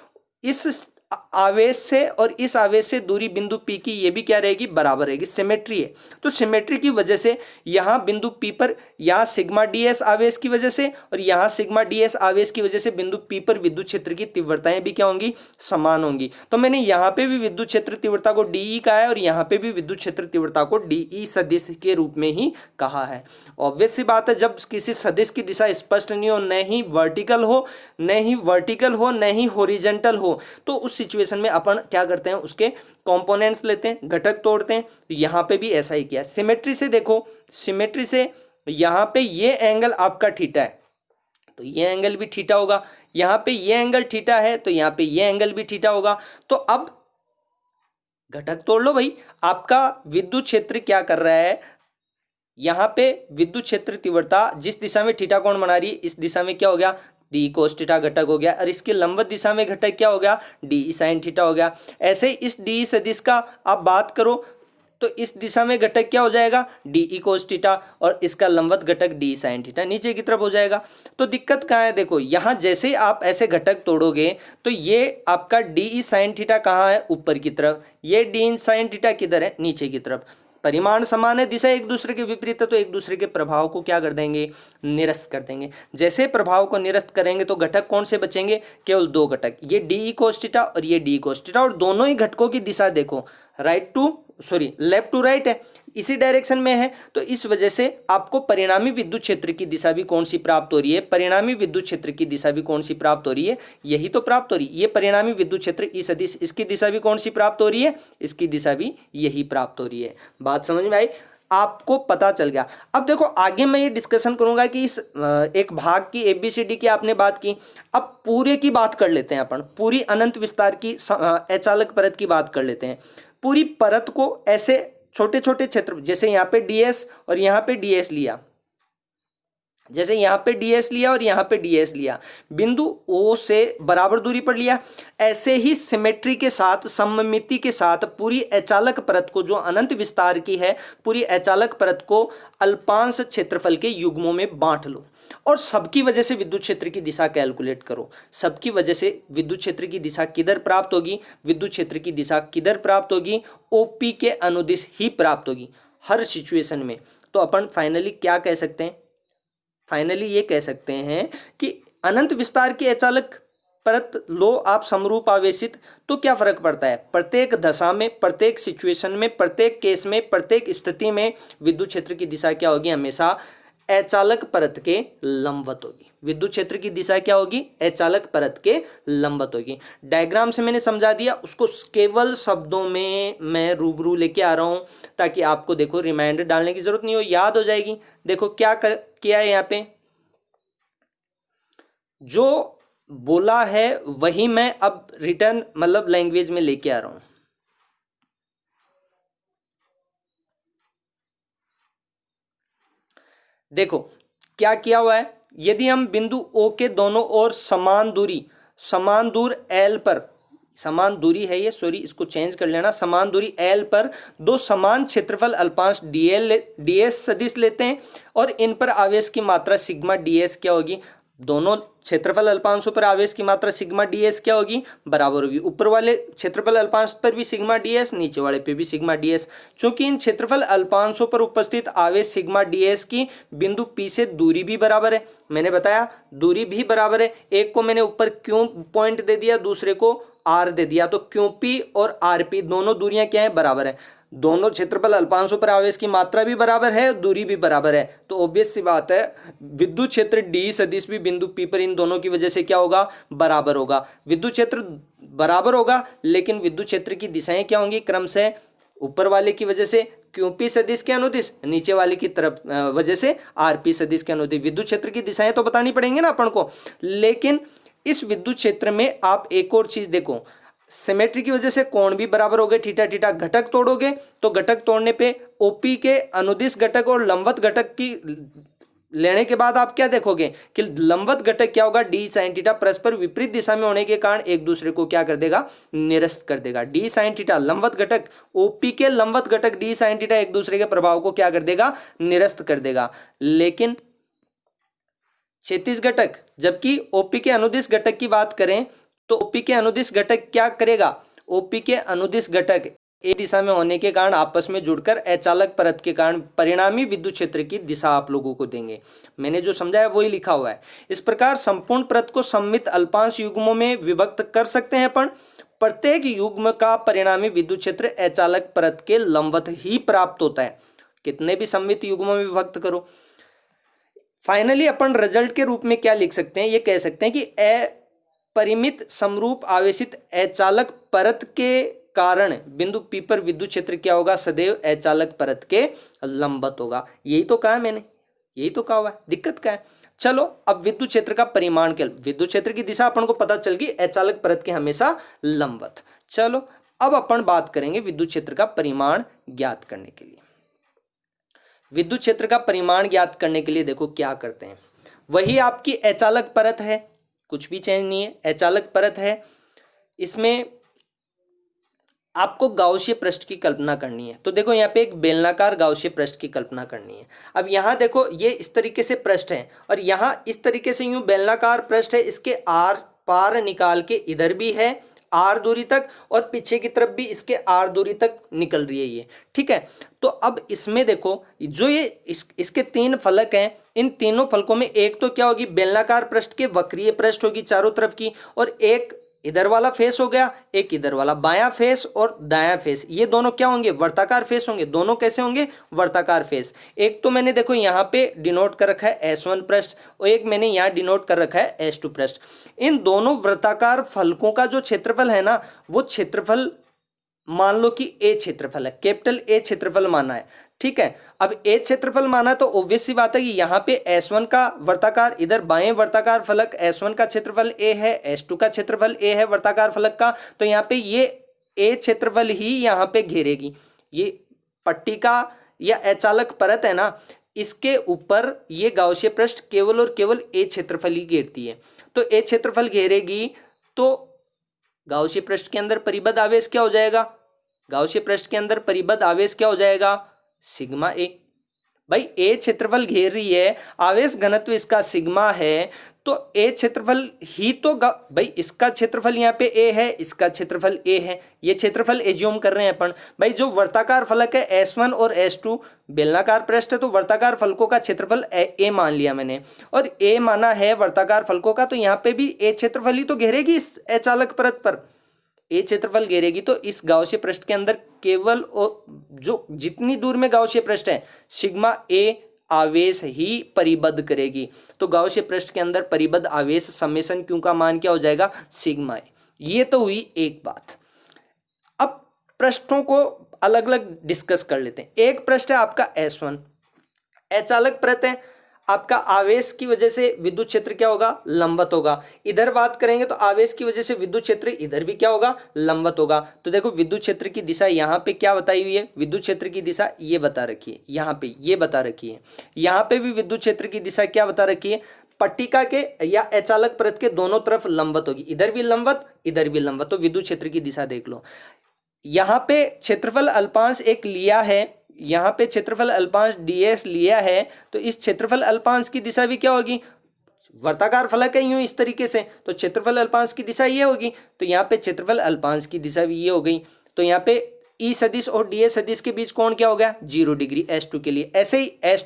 इस आवेश से और इस आवेश से दूरी बिंदु P की ये भी क्या रहेगी, बराबर रहेगी, सिमेट्री है। तो सिमेट्री की वजह से यहाँ बिंदु P पर यहाँ सिग्मा ds आवेश की वजह से और यहाँ सिग्मा ds आवेश की वजह से बिंदु P पर विद्युत क्षेत्र की तीव्रताएं भी क्या होंगी, समान होंगी। तो मैंने यहाँ पे भी विद्युत क्षेत्र तीव्रता को DE कहा है और यहाँ पे भी विद्युत क्षेत्र तीव्रता को DE सदिश के रूप में ही कहा है। ऑब्वियस सी बात है, जब किसी सदिश की दिशा स्पष्ट नहीं हो, न ही वर्टिकल हो न ही हॉरिजॉन्टल हो, तो उस सिचुएशन में अपन क्या करते हैं, उसके कंपोनेंट्स लेते हैं, घटक तोड़ते हैं। तो यहाँ पे भी ऐसा ही किया। सिमेट्री से देखो, सिमेट्री से यहाँ पे ये एंगल आपका थीटा है तो ये एंगल भी थीटा होगा, यहाँ पे ये एंगल थीटा है तो यहाँ पे ये एंगल भी थीटा होगा। तो अब घटक तोड़ लो भाई। आपका विद्युत क्षेत्र क्या कर रहा है, यहाँ पे विद्युत क्षेत्र तीव्रता जिस दिशा में थीटा कोण बना रही है, इस दिशा में क्या हो गया, डी कोस थीटा घटक हो गया, और इसके लंबवत दिशा में घटक क्या हो गया, डी साइन थीटा हो गया। ऐसे ही इस डी सदिश का आप बात करो तो इस दिशा में घटक क्या हो जाएगा, डी कोस थीटा, और इसका लंबवत घटक डी साइन थीटा नीचे की तरफ हो जाएगा। तो दिक्कत कहाँ है, देखो यहाँ जैसे ही आप ऐसे घटक तोड़ोगे तो ये आपका डी साइन थीटा कहाँ है, ऊपर की तरफ, ये डी साइन थीटा किधर है, नीचे की तरफ। परिमाण समान है, दिशा एक दूसरे के विपरीत है, तो एक दूसरे के प्रभाव को क्या कर देंगे, निरस्त कर देंगे। जैसे प्रभाव को निरस्त करेंगे तो घटक कौन से बचेंगे, केवल दो घटक, ये डी कोस थीटा और ये डी कोस थीटा, और दोनों ही घटकों की दिशा देखो लेफ्ट टू राइट है, इसी डायरेक्शन में है। तो इस वजह से आपको परिणामी विद्युत क्षेत्र की दिशा भी कौन सी प्राप्त हो रही है, परिणामी विद्युत क्षेत्र की दिशा भी कौन सी प्राप्त हो रही है, यही तो प्राप्त हो रही है। ये परिणामी विद्युत क्षेत्र ई सदिश, इसकी दिशा भी कौन सी प्राप्त हो रही है, इसकी दिशा भी यही प्राप्त हो रही है। बात समझ में आई, आपको पता चल गया। अब देखो आगे मैं ये डिस्कशन करूंगा कि इस एक भाग की ABCD की आपने बात की, अब पूरे की बात कर लेते हैं अपन, पूरी अनंत विस्तार की अचालक परत की बात कर लेते हैं। पूरी परत को ऐसे छोटे छोटे क्षेत्र, जैसे यहाँ पे ds और यहाँ पे ds लिया, जैसे यहाँ पे ds लिया और यहाँ पे ds लिया, बिंदु O से बराबर दूरी पर लिया, ऐसे ही सिमेट्री के साथ, सममिति के साथ पूरी अचालक परत को, जो अनंत विस्तार की है, पूरी अचालक परत को अल्पांश क्षेत्रफल के युग्मों में बांट लो और सबकी वजह से विद्युत क्षेत्र की दिशा कैलकुलेट करो। सबकी वजह से विद्युत क्षेत्र की दिशा किधर प्राप्त होगी, विद्युत क्षेत्र की दिशा किधर प्राप्त होगी, OP के अनुदिश ही प्राप्त होगी हर सिचुएशन में। तो अपन फाइनली क्या कह सकते हैं, फाइनली ये कह सकते हैं कि अनंत विस्तार की अचालक परत लो आप समरूप आवेशित, तो क्या फर्क पड़ता है, प्रत्येक दशा में, प्रत्येक सिचुएशन में, प्रत्येक केस में, प्रत्येक स्थिति में विद्युत क्षेत्र की दिशा क्या होगी, हमेशा अचालक परत के लंबवत होगी। विद्युत क्षेत्र की दिशा क्या होगी, अचालक परत के लंबवत होगी। डायग्राम से मैंने समझा दिया, उसको केवल शब्दों में मैं रूबरू लेके आ रहा हूं ताकि आपको देखो रिमाइंडर डालने की जरूरत नहीं हो, याद हो जाएगी। देखो किया है यहाँ पे, जो बोला है वही मैं अब रिटर्न मतलब लैंग्वेज में लेके आ रहा हूं। देखो क्या किया हुआ है, यदि हम बिंदु O के दोनों ओर समान दूर L पर, समान दूरी है ये, सॉरी इसको चेंज कर लेना, समान दूरी L पर दो समान क्षेत्रफल अल्पांश ds सदिश लेते हैं और इन पर आवेश की मात्रा सिग्मा ds क्या होगी, दोनों क्षेत्रफल अल्पांशों पर आवेश की मात्रा सिग्मा ds क्या होगी, बराबर होगी। ऊपर वाले क्षेत्रफल अल्पांश पर भी सिग्मा ds, नीचे वाले पे भी सिग्मा ds। चूंकि इन क्षेत्रफल अल्पांशों पर उपस्थित आवेश सिग्मा ds की बिंदु P से दूरी भी बराबर है, मैंने बताया दूरी भी बराबर है। एक को मैंने ऊपर Q पॉइंट दे दिया, दूसरे को R दे दिया, तो QP और RP दोनों दूरियां क्या है, बराबर है। दोनों क्षेत्रफल अल्पांशों पर आवेश की मात्रा भी बराबर है, दूरी भी बराबर है, तो ऑब्वियस सी बात है विद्युत क्षेत्र D सदिश भी बिंदु P पर इन दोनों की वजह से क्या होगा, बराबर होगा। विद्युत क्षेत्र बराबर होगा लेकिन विद्युत क्षेत्र की दिशाएं क्या होंगी, क्रम से ऊपर वाले की वजह से QP सदिश के अनुदिश, नीचे वाले की तरफ वजह से RP सदिश के अनुदिश। विद्युत क्षेत्र की दिशाएं तो बतानी पड़ेंगी ना अपन को, लेकिन इस विद्युत क्षेत्र में आप एक और चीज देखो, सिमेट्री की वजह से कोण भी बराबर हो गए, थीटा थीटा। घटक तोड़ोगे तो घटक तोड़ने पे OP के अनुदिश घटक और लंबवत घटक की लेने के बाद आप क्या देखोगे कि लंबवत घटक क्या होगा, डी साइन थीटा परस्पर विपरीत दिशा में होने के कारण एक दूसरे को क्या कर देगा, निरस्त कर देगा। डी साइन थीटा लंबवत घटक, OP के लंबवत घटक डी साइन थीटा एक दूसरे के प्रभाव को क्या कर देगा, निरस्त कर देगा। लेकिन क्षैतिज घटक, जबकि OP के अनुदिश घटक की बात करें तो ओपी के अनुदिश घटक क्या करेगा, ओपी के अनुदिश घटक एक दिशा में होने के कारण आपस में जुड़कर अचालक परत के कारण परिणामी विद्युत क्षेत्र की दिशा आप लोगों को देंगे। मैंने जो समझाया वही लिखा हुआ है। इस प्रकार संपूर्ण परत को सममित अल्पांश युग्मों में विभक्त कर सकते हैं अपन। प्रत्येक युग्म का परिणामी विद्युत क्षेत्र अचालक परत के लंबवत ही प्राप्त होता है, कितने भी सममित युग्मों में विभक्त करो। फाइनली अपन रिजल्ट के रूप में क्या लिख सकते हैं, ये कह सकते हैं कि अपरिमित समरूप आवेशित अचालक परत के कारण बिंदु P पर विद्युत क्षेत्र क्या होगा, सदैव अचालक परत के लंबवत होगा। यही तो कहा है मैंने, यही तो कहा हुआ है, दिक्कत क्या है। चलो अब विद्युत क्षेत्र का परिमाण क्या, विद्युत क्षेत्र की दिशा अपन को पता चल गई, अचालक परत के हमेशा लंबवत। चलो अब अपन बात करेंगे विद्युत क्षेत्र का परिमाण ज्ञात करने के लिए। विद्युत क्षेत्र का परिमाण ज्ञात करने के लिए देखो क्या करते हैं, वही आपकी अचालक परत है, कुछ भी चेंज नहीं है, अचालक परत है। इसमें आपको गाउसीय पृष्ठ की कल्पना करनी है। तो देखो यहाँ पे एक बेलनाकार गाउसीय पृष्ठ की कल्पना करनी है। अब यहाँ देखो ये इस तरीके से पृष्ठ है और यहाँ इस तरीके से यूं बेलनाकार पृष्ठ है, इसके आर पार निकाल के इधर भी है आर दूरी तक और पीछे की तरफ भी इसके आर दूरी तक निकल रही है ये, ठीक है। तो अब इसमें देखो जो ये इसके तीन फलक हैं, इन तीनों फलकों में एक तो क्या होगी, बेलनाकार पृष्ठ के वक्रीय पृष्ठ होगी चारों तरफ की, और एक इधर वाला फेस हो गया, एक इधर वाला बायां फेस और दायां फेस, ये दोनों क्या होंगे, वर्ताकार फेस होंगे। दोनों कैसे होंगे, वर्ताकार फेस। एक तो मैंने देखो यहाँ पे डिनोट कर रखा है S1 पृष्ठ और एक मैंने यहाँ डिनोट कर रखा है S2 पृष्ठ। इन दोनों वृत्ताकार फलकों का जो क्षेत्रफल है ना, वो क्षेत्रफल मान लो कि ए क्षेत्रफल है, कैपिटल ए क्षेत्रफल माना है, ठीक है। अब ए क्षेत्रफल माना तो ऑब्वियस सी बात है कि यहाँ पे S1 का वर्ताकार, इधर बाएं वर्ताकार फलक S1 का क्षेत्रफल ए है, S2 का क्षेत्रफल ए है वर्ताकार फलक का, तो यहाँ पे ये ए क्षेत्रफल ही यहाँ पे घेरेगी। ये पट्टी का या अचालक परत है ना, इसके ऊपर ये गाउसीय पृष्ठ केवल और केवल ए क्षेत्रफल ही घेरती है। तो ए क्षेत्रफल घेरेगी तो गाउसीय पृष्ठ के अंदर परिबद्ध आवेश क्या हो जाएगा, गाउसीय पृष्ठ के अंदर परिबद्ध आवेश क्या हो जाएगा, सिग्मा ए। भाई ए क्षेत्रफल घेर रही है, आवेश घनत्व इसका सिग्मा है, तो ए क्षेत्रफल ही तो भाई इसका क्षेत्रफल यहाँ पे ए है, इसका क्षेत्रफल ए है, ये क्षेत्रफल एज्यूम कर रहे हैं अपन। भाई जो वर्ताकार फलक है S1 और S2 बेलनाकार पृष्ठ है, तो वर्ताकार फलकों का क्षेत्रफल ए मान लिया मैंने, और ए माना है वर्ताकार फलकों का, तो यहाँ पे भी ए क्षेत्रफल ही तो घेरेगी इस अचालक परत पर, ए क्षेत्रफल घेरेगी। तो इस गाउसीय पृष्ठ के अंदर केवल जो जितनी दूर में गाउसीय पृष्ठ है सिग्मा ए आवेश ही परिबद्ध करेगी। तो गाउसीय पृष्ठ के अंदर परिबद्ध आवेश समेशन क्यू का मान क्या हो जाएगा, सिग्मा ए। ये तो हुई एक बात। अब पृष्ठों को अलग अलग डिस्कस कर लेते हैं। एक पृष्ठ है आपका S1, अचालक परत है, आपका आवेश की वजह से विद्युत क्षेत्र क्या होगा, लंबवत होगा। इधर बात करेंगे तो आवेश की वजह से विद्युत क्षेत्र इधर भी क्या होगा, लंबवत होगा। तो देखो विद्युत क्षेत्र की दिशा यहाँ पे क्या बताई हुई है, विद्युत क्षेत्र की दिशा ये बता रखी है, यहाँ पे ये बता रखी है, यहाँ पे भी विद्युत क्षेत्र की दिशा क्या बता रखी है, पट्टिका के या अचालक परत के दोनों तरफ लंबवत होगी, इधर भी लंबवत इधर भी लंबवत। तो विद्युत क्षेत्र की दिशा देख लो, यहाँ पे क्षेत्रफल अल्पांश एक लिया है, यहाँ पे क्षेत्रफल अल्पांश ds लिया है, तो इस क्षेत्रफल अल्पांश की दिशा भी क्या होगी, वर्ताकार फलक है यूं इस तरीके से, तो क्षेत्रफल अल्पांश की दिशा ये होगी। तो यहाँ पे क्षेत्रफल अल्पांश की दिशा भी ये हो गई। तो यहाँ पे E सदिश और ds सदिश के बीच कोण क्या हो गया, 0 डिग्री S2 के लिए। ऐसे ही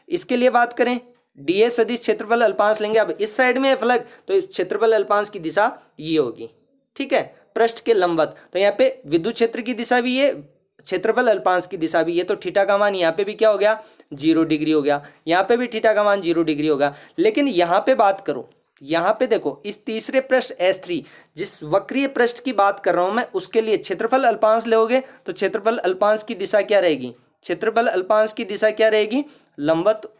इसके लिए बात करें, ds सदिश क्षेत्रफल अल्पांश लेंगे, अब इस साइड में है फलक, तो क्षेत्रफल अल्पांश की दिशा ये होगी, ठीक है, पृष्ठ के लंबवत। तो यहाँ पे विद्युत क्षेत्र की दिशा भी ये, क्षेत्रफल अल्पांश की दिशा भी ये, तो थीटा का मान यहाँ पे भी क्या हो गया, 0 डिग्री हो गया, यहाँ पे भी थीटा का मान 0 डिग्री होगा। लेकिन यहाँ पे बात करो, यहाँ पे देखो इस तीसरे पृष्ठ S3 जिस वक्रीय पृष्ठ की बात कर रहा हूं मैं, उसके लिए क्षेत्रफल अल्पांश लोगे तो क्षेत्रफल अल्पांश की दिशा क्या रहेगी, क्षेत्रफल अल्पांश की दिशा क्या रहेगी, लंबवत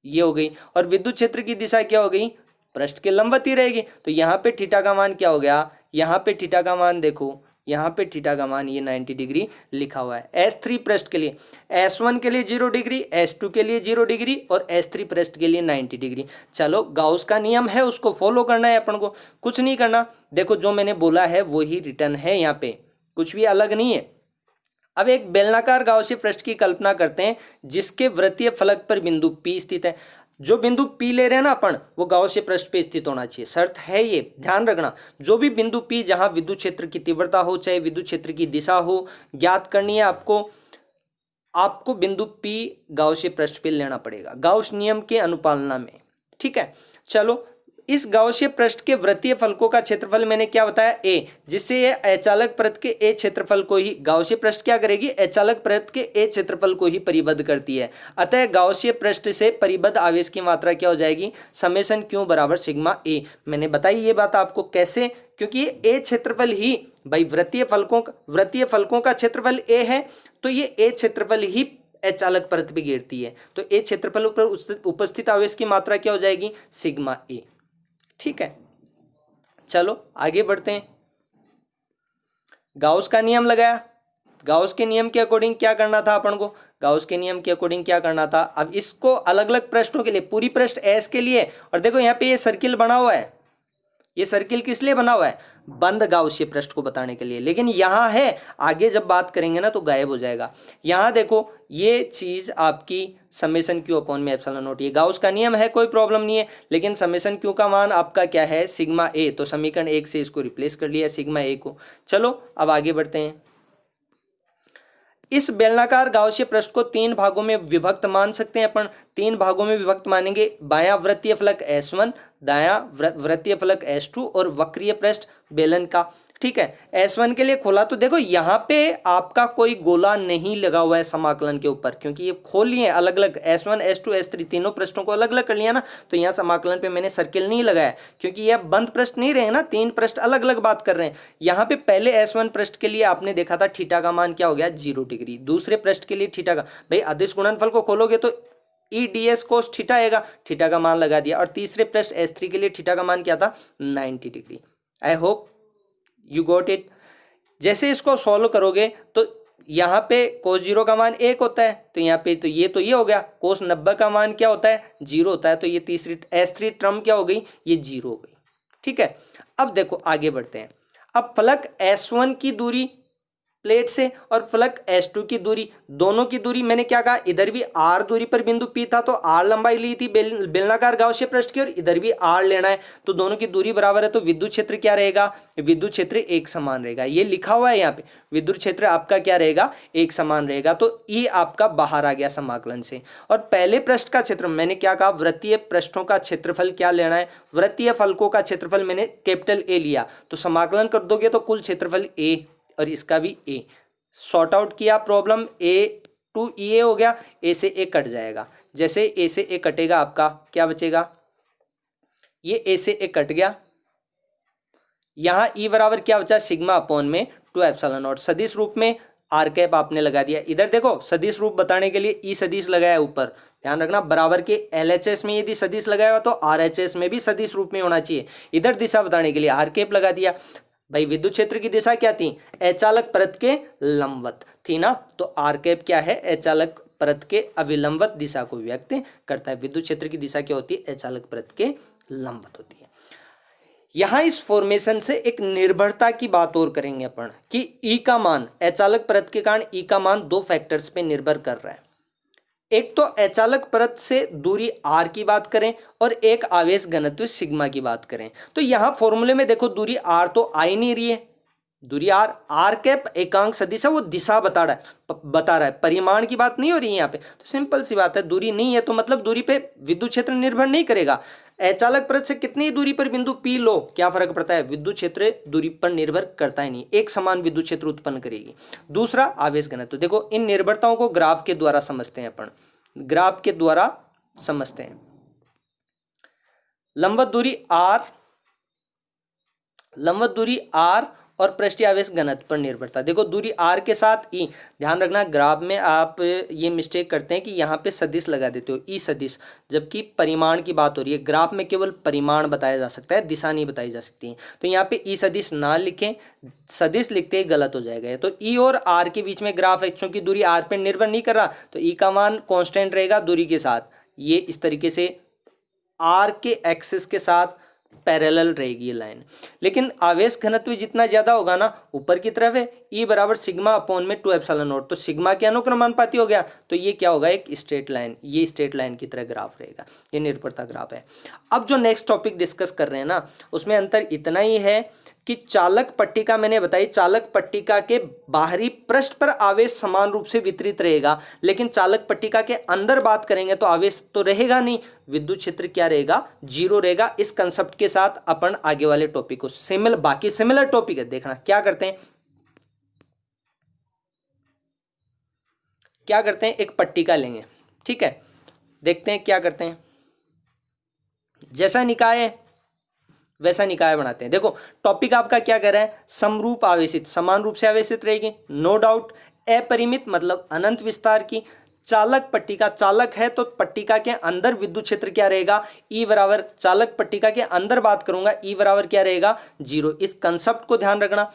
ये हो गई, और विद्युत क्षेत्र की दिशा क्या हो गई, पृष्ठ के लंबवत ही रहेगी। तो यहाँ पे थीटा का मान क्या हो गया, यहाँ पे थीटा का मान देखो, यहाँ पे थीटा का मान ये 90 डिग्री लिखा हुआ है। S3 पृष्ठ के लिए, S1 के लिए 0 डिग्री, S2 के लिए 0 डिग्री और S3 पृष्ठ के लिए 90 डिग्री। चलो गाउस का नियम है उसको फॉलो करना है अपन को, कुछ नहीं करना। देखो जो मैंने बोला है वही रिटर्न है, यहाँ पे कुछ भी अलग नहीं है। अब एक बेलनाकार गाउसीय पृष्ठ की कल्पना करते हैं जिसके वृत्तीय फलक पर बिंदु P स्थित है। जो बिंदु P ले रहे हैं ना अपन, वो गाउसियन पृष्ठ पे स्थित होना चाहिए, शर्त है ये, ध्यान रखना। जो भी बिंदु P जहां विद्युत क्षेत्र की तीव्रता हो, चाहे विद्युत क्षेत्र की दिशा हो, ज्ञात करनी है आपको बिंदु P गाउसियन पृष्ठ पे लेना पड़ेगा, गाउस नियम के अनुपालना में, ठीक है। चलो, इस गाउसियन पृष्ठ के वृत्तीय फलकों का क्षेत्रफल मैंने क्या बताया, a, जिससे ये अचालक परत के a क्षेत्रफल को ही, गाउसियन पृष्ठ क्या करेगी, अचालक परत के a क्षेत्रफल को ही परिबद्ध करती है। अतः गाउसियन पृष्ठ से परिबद्ध आवेश की मात्रा क्या हो जाएगी, समेशन q बराबर सिग्मा a। मैंने बताई ये बात आपको कैसे, क्योंकि ये a क्षेत्रफल ही, भाई वृत्तीय फलकों का क्षेत्रफल a है, तो ये a क्षेत्रफल ही अचालक परत पे गिरती है, तो a क्षेत्रफल पर उपस्थित आवेश की मात्रा क्या हो जाएगी, सिग्मा a, ठीक है। चलो आगे बढ़ते हैं। गाउस का नियम लगाया, गाउस के नियम के अकॉर्डिंग क्या करना था अपन को, गाउस के नियम के अकॉर्डिंग क्या करना था, अब इसको अलग अलग पृष्ठों के लिए, पूरी पृष्ठ एस के लिए, और देखो यहाँ पे ये सर्किल बना हुआ है, ये सर्किल किस लिए बना हुआ है, बंद गाउसियन पृष्ठ को बताने के लिए, लेकिन यहां है, आगे जब बात करेंगे ना तो गायब हो जाएगा। यहां देखो ये चीज आपकी समेशन क्यू अपॉन में एप्सिलॉन नॉट, ये गाउस का नियम है, कोई प्रॉब्लम नहीं है, लेकिन समेशन क्यू का मान आपका क्या है, सिग्मा ए, तो समीकरण 1 से इसको रिप्लेस कर लिया सिग्मा ए को। चलो अब आगे बढ़ते हैं। इस बेलनाकार गाउसियन पृष्ठ को 3 भागों में विभक्त मान सकते हैं अपन, 3 भागों में विभक्त मानेंगे, बायां वृत्तीय फलक S1, दायां वृत्तीय फलक S2 और वक्रीय पृष्ठ बेलन का, ठीक है। S1 के लिए खोला तो देखो यहाँ पे आपका कोई गोला नहीं लगा हुआ है समाकलन के ऊपर, क्योंकि ये खोल लिए अलग अलग, S1 S2 S3 तीनों पृष्ठों को अलग अलग कर लिया ना, तो यहाँ समाकलन पे मैंने सर्किल नहीं लगाया, क्योंकि यह बंद पृष्ठ नहीं रहे ना, 3 पृष्ठ अलग अलग बात कर रहे हैं। यहाँ पे पहले S1 पृष्ठ के लिए आपने देखा था थीटा का मान क्या हो गया, 0 डिग्री, दूसरे पृष्ठ के लिए थीटा का, भाई अदिश गुणनफल को खोलोगे तो E D S cos theta आएगा, थीटा का मान लगा दिया, और तीसरे पृष्ठ S3 के लिए थीटा का मान क्या था, 90 degree. I hope you got it. जैसे इसको सॉल्व करोगे तो यहाँ पे कोस 0 का मान 1 होता है, तो यहाँ पे तो ये हो गया, कोस 90 का मान क्या होता है, 0 होता है, तो ये तीसरी S3 टर्म क्या हो गई, ये 0 हो गई, ठीक है। अब देखो आगे बढ़ते हैं। अब फलक S1 की दूरी प्लेट से और फलक S2 की दूरी, दोनों की दूरी मैंने क्या कहा, इधर भी r दूरी पर बिंदु P था तो r लंबाई ली थी बेलनाकार गाउसियन पृष्ठ की, और इधर भी r लेना है, तो दोनों की दूरी बराबर है, तो विद्युत क्षेत्र क्या रहेगा, विद्युत क्षेत्र एक समान रहेगा, ये लिखा हुआ है यहाँ पे, विद्युत क्षेत्र आपका क्या रहेगा, एक समान रहेगा, तो ये आपका बाहर आ गया समाकलन से। और पहले पृष्ठ का क्षेत्र मैंने क्या कहा, वृत्तीय पृष्ठों का क्षेत्रफल क्या लेना है, वृत्तीय फलकों का क्षेत्रफल मैंने कैपिटल A लिया, तो समाकलन कर दोगे तो कुल क्षेत्रफल A और इसका भी A, सॉर्ट आउट किया प्रॉब्लम, A टू E हो गया, A से A कट जाएगा, जैसे A से A कटेगा आपका क्या बचेगा, ये A से A कट गया, यहां E बराबर क्या बचा, सिग्मा अपॉन में 2 एप्सिलॉन नॉट, सदिश रूप में आर कैप आपने लगा दिया, इधर देखो सदिश रूप बताने के लिए ई सदिश लगाया ऊपर, ध्यान रखना बराबर के LHS में यदि सदिश लगाया तो RHS में भी सदिश रूप में होना चाहिए, इधर दिशा बताने के लिए आर कैप लगा दिया। भाई विद्युत क्षेत्र की दिशा क्या थी, अचालक परत के लंबवत थी ना, तो आर कैप क्या है, अचालक परत के अविलंबवत दिशा को व्यक्त करता है। विद्युत क्षेत्र की दिशा क्या होती है, अचालक परत के लंबवत होती है। यहां इस फॉर्मेशन से एक निर्भरता की बात और करेंगे अपन कि ई का मान, अचालक परत के कारण ई का मान 2 फैक्टर्स पे निर्भर कर रहा है, एक तो अचालक परत से दूरी r की बात करें और एक आवेश घनत्व सिग्मा की बात करें, तो यहां फॉर्मूले में देखो दूरी r तो आ ही नहीं रही है, दूरी r कैप एकांक सदिश है, वो दिशा बता रहा है, परिमाण की बात नहीं हो रही है यहाँ पे, तो सिंपल सी बात है, दूरी नहीं है तो मतलब दूरी पे विद्युत क्षेत्र निर्भर नहीं करेगा। अचालक परत से कितनी दूरी पर बिंदु P लो, क्या फर्क पड़ता है, विद्युत क्षेत्र दूरी पर निर्भर करता ही नहीं, एक समान विद्युत क्षेत्र उत्पन्न करेगी। दूसरा आवेश घनत्व, देखो इन निर्भरताओं को ग्राफ के द्वारा समझते हैं अपन, ग्राफ के द्वारा समझते हैं। लंबवत दूरी r और पृष्ठीय आवेश घनत्व पर निर्भरता, देखो दूरी r के साथ e, ध्यान रखना ग्राफ में आप ये मिस्टेक करते हैं कि यहाँ पे सदिश लगा देते हो ई सदिश, जबकि परिमाण की बात हो रही है, ग्राफ में केवल परिमाण बताया जा सकता है, दिशा नहीं बताई जा सकती है, तो यहाँ पे ई सदिश ना लिखें, सदिश लिखते ही गलत हो जाएगा। तो ई और आर के बीच में ग्राफ है, चूंकि दूरी आर पे निर्भर नहीं कर रहा तो ई का मान कांस्टेंट रहेगा दूरी के साथ, ये इस तरीके से आर के एक्सिस के साथ पैरेलल रहेगी ये लाइन। लेकिन आवेश घनत्व जितना ज्यादा होगा ना ऊपर की तरफ है, E बराबर सिग्मा अपॉन में 2 एप्सिलॉन नॉट, तो सिग्मा के अनुक्रमानुपाती हो गया, तो ये क्या होगा, एक स्ट्रेट लाइन, ये स्ट्रेट लाइन की तरह ग्राफ रहेगा, ये निर्भरता ग्राफ है। अब जो नेक्स्ट टॉपिक डिस्कस कर रहे हैं ना उसमें अंतर इतना ही है कि चालक पट्टिका, मैंने बताई चालक पट्टिका के बाहरी पृष्ठ पर आवेश समान रूप से वितरित रहेगा, लेकिन चालक पट्टिका के अंदर बात करेंगे तो आवेश तो रहेगा नहीं, विद्युत क्षेत्र क्या रहेगा, जीरो रहेगा। इस कंसेप्ट के साथ अपन आगे वाले टॉपिक को बाकी सिमिलर टॉपिक है, देखना क्या करते हैं, एक पट्टिका लेंगे, ठीक है, देखते हैं क्या करते हैं, जैसा निकाय है वैसा निकाय बनाते हैं। देखो टॉपिक आपका क्या कह रहा है, समरूप आवेशित, समान रूप से आवेशित रहेगी, नो डाउट, अपरिमित मतलब अनंत विस्तार की, चालक पट्टिका, चालक है तो पट्टिका के अंदर विद्युत क्षेत्र क्या रहेगा, ई बराबर, चालक पट्टिका के अंदर बात करूंगा, ई बराबर क्या रहेगा, जीरो। इस कंसेप्ट को ध्यान रखना,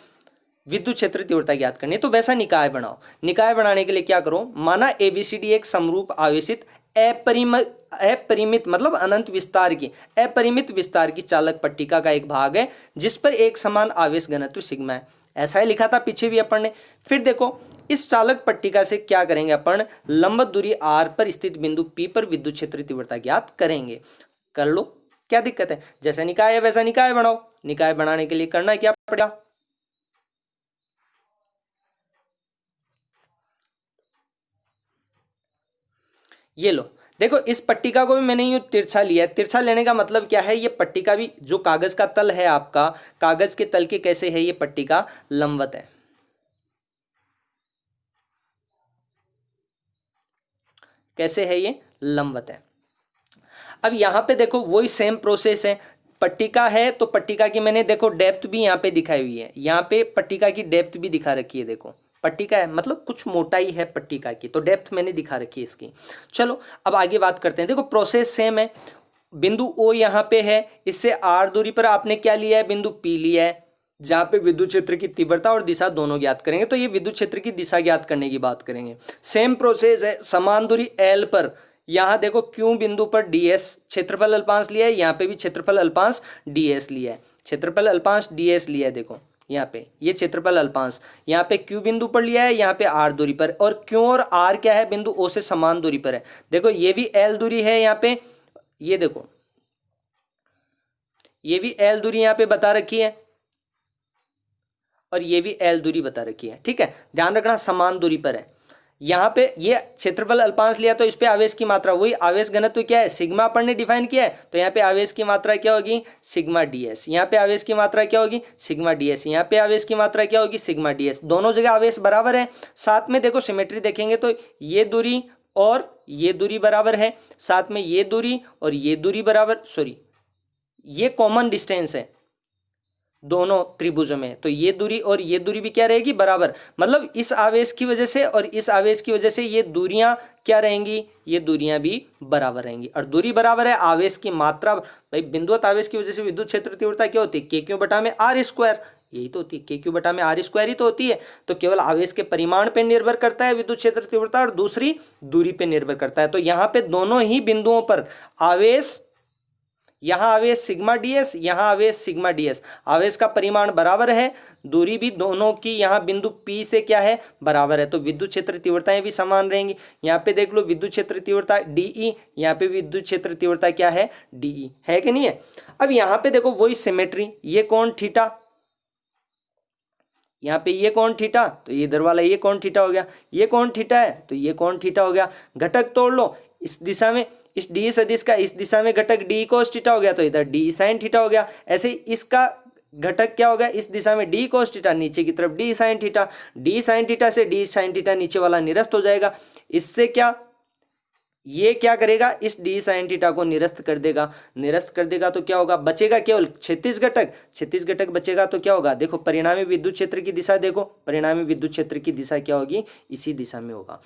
विद्युत क्षेत्र तीव्रता ज्ञात करनी है तो वैसा निकाय बनाओ। निकाय बनाने के लिए क्या करो, माना एबीसीडी एक समरूप आवेशित अपरिमित मतलब अनंत विस्तार की, अपरिमित विस्तार की चालक पट्टिका का एक भाग है जिस पर एक समान आवेश घनत्व सिग्मा है, ऐसा ही लिखा था पीछे भी अपन ने। फिर देखो इस चालक पट्टिका से क्या करेंगे अपन, लंबवत दूरी r पर स्थित बिंदु P पर विद्युत क्षेत्र तीव्रता ज्ञात करेंगे। कर लो, क्या दिक्कत है, जैसा निकाय है वैसा निकाय बनाओ। निकाय बनाने के लिए करना क्या पड़ेगा, ये लो, देखो इस पट्टिका को भी मैंने यूं तिरछा लिया है। तिरछा लेने का मतलब क्या है, ये पट्टिका भी जो कागज का तल है आपका, कागज के तल के कैसे है, ये पट्टिका लंबवत है, कैसे है, ये लंबवत है। अब यहां पे देखो वही सेम प्रोसेस है, पट्टिका है तो पट्टिका की मैंने देखो डेप्थ भी यहाँ पे दिखाई हुई है, यहाँ पे पट्टिका की डेप्थ भी दिखा रखी है, देखो पट्टिका है मतलब कुछ मोटाई है पट्टिका की, तो डेप्थ मैंने दिखा रखी है इसकी। चलो अब आगे बात करते हैं, देखो प्रोसेस सेम है, बिंदु O यहाँ पे है, इससे r दूरी पर आपने क्या लिया है, बिंदु P लिया है, जहां पे विद्युत क्षेत्र की तीव्रता और दिशा दोनों ज्ञात करेंगे, तो ये विद्युत क्षेत्र की दिशा ज्ञात करने की बात करेंगे। सेम प्रोसेस है, समान दूरी L पर, यहां देखो Q बिंदु पर ds क्षेत्रफल अल्पांश लिया है, यहाँ पे भी क्षेत्रफल अल्पांश ds लिया है, क्षेत्रफल अल्पांश ds लिया है, देखो यहाँ पे ये क्षेत्रफल अल्पांश, यहाँ पे Q बिंदु पर लिया है, यहाँ पे R दूरी पर, और Q और R क्या है, बिंदु O से समान दूरी पर है। देखो ये भी L दूरी है यहाँ पे, ये देखो ये भी L दूरी यहाँ पे बता रखी है, और ये भी L दूरी बता रखी है, ठीक है, ध्यान रखना समान दूरी पर है। यहाँ पे ये क्षेत्रफल अल्पांश लिया तो इस पे आवेश की मात्रा, वही आवेश घनत्व क्या है, सिग्मा अपन ने डिफाइन किया है, तो यहाँ पे आवेश की मात्रा क्या होगी, सिग्मा ds, यहाँ पे आवेश की मात्रा क्या होगी, सिग्मा ds, यहाँ पे आवेश की मात्रा क्या होगी, सिग्मा ds, दोनों जगह आवेश बराबर है। साथ में देखो सिमेट्री देखेंगे तो ये दूरी और ये दूरी बराबर है, साथ में ये दूरी और ये दूरी बराबर, सॉरी ये कॉमन डिस्टेंस है दोनों त्रिभुजों में, तो ये दूरी और ये दूरी भी क्या रहेगी, बराबर, मतलब इस आवेश की वजह से और इस आवेश की वजह से ये दूरियां क्या रहेंगी, ये दूरियां भी बराबर रहेंगी, और दूरी बराबर है, आवेश की मात्रा, भाई बिंदुवत आवेश की वजह से विद्युत क्षेत्र तीव्रता क्या होती है, के क्यू बटा में आर स्क्वायर, यही तो होती है, के क्यू बटा में आर स्क्वायर ही तो होती है। तो केवल आवेश के परिमाण पे निर्भर करता है विद्युत क्षेत्र तीव्रता, और दूसरी दूरी पे निर्भर करता है। तो यहाँ पे दोनों ही बिंदुओं पर आवेश, यहां आवेश सिग्मा ds, यहां आवेश सिग्मा ds, आवेश का परिमाण बराबर है, दूरी भी दोनों की यहाँ बिंदु P से क्या है, बराबर है, तो विद्युत क्षेत्र तीव्रताएं भी समान रहेंगी। यहाँ पे देख लो विद्युत क्षेत्र तीव्रता dE, यहाँ पे विद्युत क्षेत्र तीव्रता क्या है, dE है कि नहीं है। अब यहाँ पे देखो वही सिमेट्री, ये कोण थीटा, यहाँ पे ये कोण थीटा, तो ये इधर वाला ये कोण थीटा हो गया, ये कोण थीटा है तो ये कोण थीटा हो गया, घटक तोड़ लो, इस दिशा में इस डी सदिश का इस दिशा में घटक डी कोस थीटा हो गया, तो इधर डी साइन थीटा हो गया। ऐसे इसका घटक क्या हो गया, इस दिशा में डी कोस थीटा, नीचे की तरफ D sine theta, D sine theta से डी साइन थीटा नीचे वाला निरस्त हो जाएगा। इससे क्या, ये क्या करेगा, इस डी साइन थीटा को निरस्त कर देगा, निरस्त कर देगा तो क्या होगा, बचेगा केवल क्षैतिज घटक, क्षैतिज घटक बचेगा तो क्या होगा, देखो परिणामी विद्युत क्षेत्र की दिशा, देखो परिणामी विद्युत क्षेत्र की दिशा क्या होगी, इसी दिशा में होगा।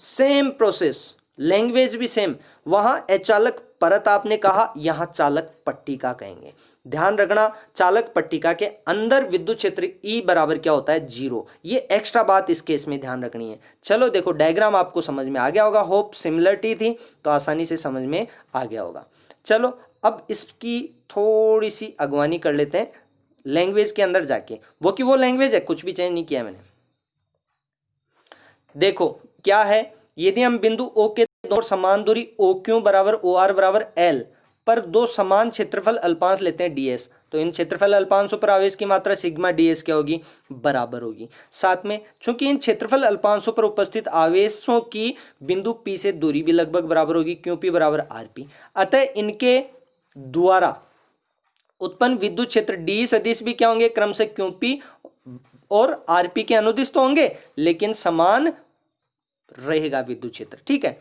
सेम प्रोसेस, लैंग्वेज भी सेम, वहां अचालक परत आपने कहा, यहां चालक पट्टिका कहेंगे। ध्यान रखना चालक पट्टिका के अंदर विद्युत क्षेत्र E बराबर क्या होता है, 0, ये एक्स्ट्रा बात इस केस में ध्यान रखनी है। चलो देखो डायग्राम आपको समझ में आ गया होगा, होप सिमिलरिटी थी तो आसानी से समझ में आ गया होगा। चलो अब इसकी थोड़ी सी अगवानी कर लेते हैं लैंग्वेज के अंदर जाके, वो की वो लैंग्वेज है, कुछ भी चेंज नहीं किया मैंने। देखो क्या है, यदि हम बिंदु ओ के दो समान दूरी ओ क्यू बराबर ओ आर बराबर एल पर दो समान क्षेत्रफल अल्पांश लेते हैं डीएस, तो इन क्षेत्रफल अल्पांशों पर आवेश की मात्रा सिग्मा डीएस क्या होगी, बराबर होगी। साथ में चूंकि इन क्षेत्रफल अल्पांशों पर उपस्थित आवेशों की बिंदु पी से दूरी भी लगभग बराबर होगी, क्यू पी बराबर आर पी, अतः इनके द्वारा उत्पन्न विद्युत क्षेत्र डी सदिश भी क्या होंगे, क्रम से क्यू पी और आरपी के अनुदिश तो होंगे लेकिन समान रहेगा विद्युत क्षेत्र। ठीक है,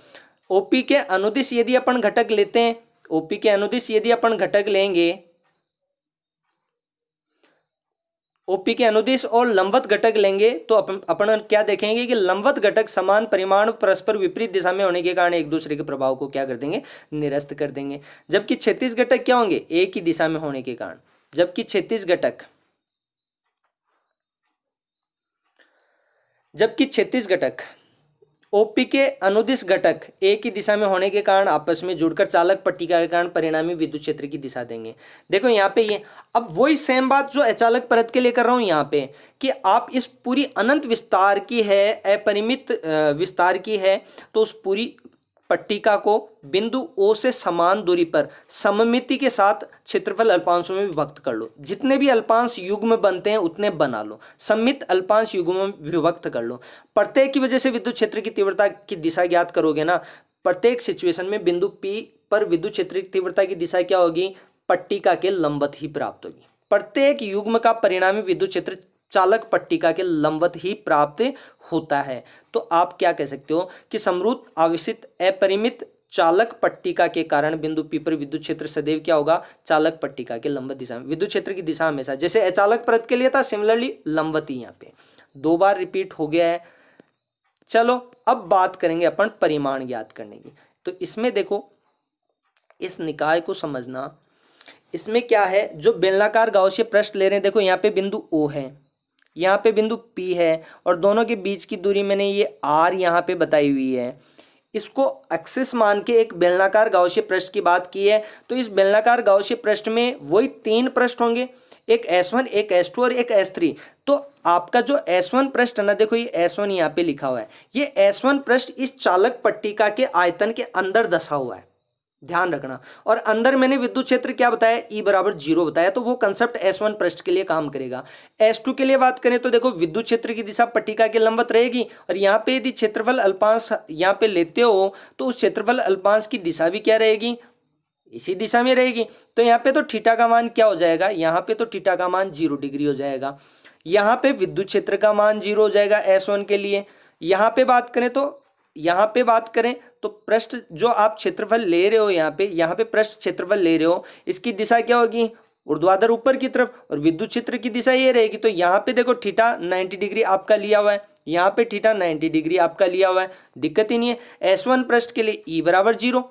ओपी के अनुदिश यदि अपन घटक लेते हैं, ओपी के अनुदिश यदि अपन घटक लेंगे, ओपी के अनुदिश और लंबवत घटक लेंगे तो अपन क्या देखेंगे कि लंबवत घटक समान परिमाण परस्पर विपरीत दिशा में होने के कारण एक दूसरे के प्रभाव को क्या कर देंगे, निरस्त कर देंगे। जबकि क्षैतिज घटक क्या होंगे, एक ही दिशा में होने के कारण, जबकि क्षैतिज घटक ओपी के अनुदिश घटक एक ही दिशा में होने के कारण आपस में जुड़कर चालक पट्टिका के कारण परिणामी विद्युत क्षेत्र की दिशा देंगे। देखो यहाँ पे ये अब वही सेम बात जो अचालक परत के लिए कर रहा हूं यहाँ पे, कि आप इस पूरी अनंत विस्तार की है, अपरिमित विस्तार की है, तो उस पूरी पट्टिका को बिंदु O से समान दूरी पर सममिति के साथ क्षेत्रफल अल्पांशों में विभक्त कर लो। जितने भी अल्पांश युग्म बनते हैं उतने बना लो, सममित अल्पांश युग्म में विभक्त कर लो। प्रत्येक की वजह से विद्युत क्षेत्र की तीव्रता की दिशा ज्ञात करोगे ना, प्रत्येक सिचुएशन में बिंदु P पर विद्युत क्षेत्र की तीव्रता की दिशा क्या होगी, पट्टिका के लंबवत ही प्राप्त होगी। प्रत्येक युग्म का परिणामी विद्युत क्षेत्र चालक पट्टिका के लंबवत ही प्राप्त होता है। तो आप क्या कह सकते हो कि समरूप आवेशित अपरिमित चालक पट्टिका के कारण बिंदु P पर विद्युत क्षेत्र सदैव क्या होगा, चालक पट्टिका के लंबवत दिशा में। विद्युत क्षेत्र की दिशा हमेशा जैसे अचालक परत के लिए था, सिमिलरली लंबवत ही यहाँ पे 2 बार रिपीट हो गया है। चलो अब बात करेंगे अपन परिमाण ज्ञात करने की। तो इसमें देखो, इस निकाय को समझना, इसमें क्या है, जो बेलनाकार गाउसीय पृष्ठ ले रहे हैं, देखो यहाँ पे बिंदु O है, यहाँ पे बिंदु P है और दोनों के बीच की दूरी मैंने ये R यहाँ पे बताई हुई है। इसको एक्सिस मान के एक बेलनाकार गाउसीय पृष्ठ की बात की है। तो इस बेलनाकार गाउसीय पृष्ठ में वही 3 पृष्ठ होंगे, एक S1, एक S2 और एक S3। तो आपका जो S1 पृष्ठ है ना, देखो ये S1 यहाँ पे लिखा हुआ है, ये S1 पृष्ठ इस चालक पट्टिका के आयतन के अंदर दसा हुआ है, ध्यान रखना। और अंदर मैंने विद्युत क्षेत्र क्या बताया, E बराबर 0 बताया, तो वो कंसेप्ट S1 पृष्ठ के लिए काम करेगा। S2 के लिए बात करें तो देखो विद्युत क्षेत्र की दिशा पट्टिका के लंबवत रहेगी, और यहाँ पे यदि क्षेत्रफल अल्पांश यहाँ पे लेते हो तो उस क्षेत्रफल अल्पांश की दिशा भी क्या रहेगी, इसी दिशा में रहेगी। तो यहाँ पे तो थीटा का मान क्या हो जाएगा, यहाँ पे तो थीटा का मान 0 डिग्री हो जाएगा। यहाँ पे विद्युत क्षेत्र का मान 0 हो जाएगा S1 के लिए। यहाँ पे बात करें तो पृष्ठ जो आप क्षेत्रफल ले रहे हो, यहाँ पे पृष्ठ क्षेत्रफल ले रहे हो, इसकी दिशा क्या होगी, ऊर्ध्वाधर ऊपर की तरफ, और विद्युत क्षेत्र की दिशा ये रहेगी। तो यहाँ पे देखो थीटा 90 डिग्री आपका लिया हुआ है, यहाँ पे थीटा 90 डिग्री आपका लिया हुआ है, दिक्कत ही नहीं है। S1 पृष्ठ के लिए E बराबर 0,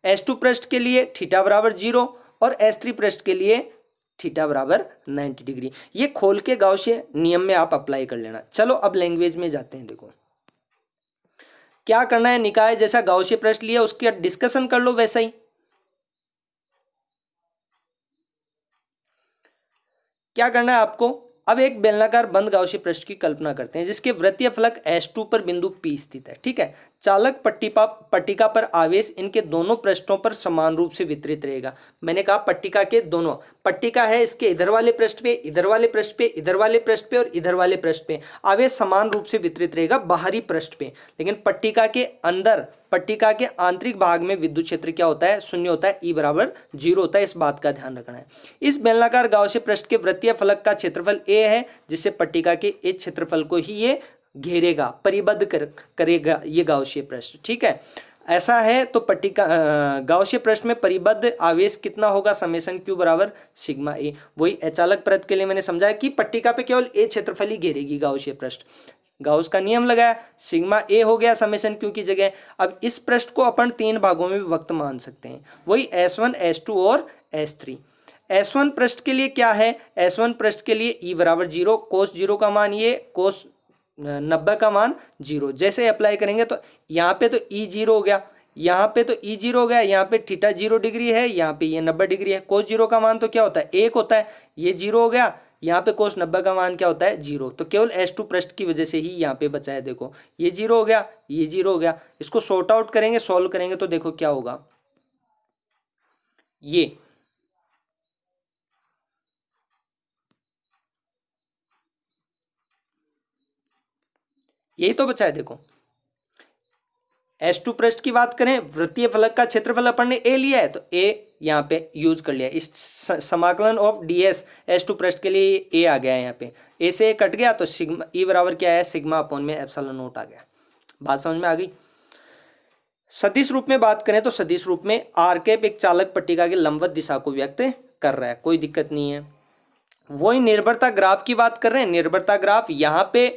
S2 पृष्ठ के लिए थीटा बराबर 0 और S3 पृष्ठ के लिए थीटा बराबर 90 डिग्री। ये खोल के गाउसीय नियम में आप अप्लाई कर लेना। चलो अब लैंग्वेज में जाते हैं। देखो क्या करना है, निकाय जैसा गाउसीय पृष्ठ लिया उसकी डिस्कशन कर लो वैसा ही। क्या करना है आपको, अब एक बेलनाकार बंद गाउसीय पृष्ठ की कल्पना करते हैं जिसके वृत्तीय फलक S2 पर बिंदु P स्थित है। ठीक है, चालक पट्टिका पर आवेश इनके दोनों पृष्ठों पर समान रूप से वितरित रहेगा। मैंने कहा पट्टिका के दोनों, पट्टिका है इसके इधर वाले पृष्ठ पे, इधर वाले पृष्ठ पे, इधर वाले पृष्ठ पे और इधर वाले पृष्ठ पे आवेश समान रूप से वितरित रहेगा बाहरी पृष्ठ पे। लेकिन पट्टिका के अंदर, पट्टिका के आंतरिक भाग में विद्युत क्षेत्र क्या होता है, 0 होता है, E बराबर 0 होता है। इस बात का ध्यान रखना है। इस बेलनाकार गाउसीय पृष्ठ के वृत्तीय फलक का क्षेत्रफल A है, जिससे पट्टिका के इस क्षेत्रफल को ही ये घेरेगा, परिबद्ध करेगा ये गाउसीय पृष्ठ। ठीक है, ऐसा है तो पट्टिका गाउसीय पृष्ठ में परिबद्ध आवेश कितना होगा, समेशन Q बराबर सिग्मा A। वही अचालक परत के लिए मैंने समझाया कि पट्टिका पे केवल A क्षेत्रफल ही घेरेगी गाउसीय पृष्ठ। गाउस का नियम लगाया, सिग्मा A हो गया समेशन Q की जगह। अब इस पृष्ठ को अपन 3 भागों में विभक्त मान सकते हैं, वही S1, S2 और S3। S1 पृष्ठ के लिए क्या है, S1 पृष्ठ के लिए E बराबर 0, कोस 0 का मान ये, कोस 90 का मान 0। जैसे अप्लाई करेंगे तो यहाँ पे तो E 0 हो गया, यहाँ पे तो ई जीरो हो गया, यहाँ पे थीटा 0 डिग्री है, यहाँ पे ये 90 डिग्री है। कोस जीरो का मान तो क्या होता है, 1 होता है, ये 0 हो गया। यहाँ पे कोस 90 का मान क्या होता है, 0। तो केवल S2 पृष्ठ की वजह से ही यहाँ पे बचा है। देखो ये 0 हो गया, ये 0 हो गया। इसको सॉर्ट आउट करेंगे, सॉल्व करेंगे तो देखो क्या होगा, ये यही तो बचा है। देखो S2 पृष्ठ की बात करें, वृत्तीय फलक का क्षेत्रफल अपन ने ए लिया है तो ए यहाँ पे यूज कर लिया। इस समाकलन ऑफ ds S2 पृष्ठ के लिए ए आ गया है। यहाँ पे ए से ए कट गया तो सिग्मा ई बराबर क्या है, सिग्मा अपॉन में एप्सिलॉन नॉट आ गया। बात समझ में आ गई। सदिश रूप में बात करें तो सदिश रूप में आर कैप एक चालक पट्टिका की लंबवत दिशा को व्यक्त कर रहा है, कोई दिक्कत नहीं है। वही निर्भरता ग्राफ की बात कर रहे हैं। निर्भरता ग्राफ यहाँ पे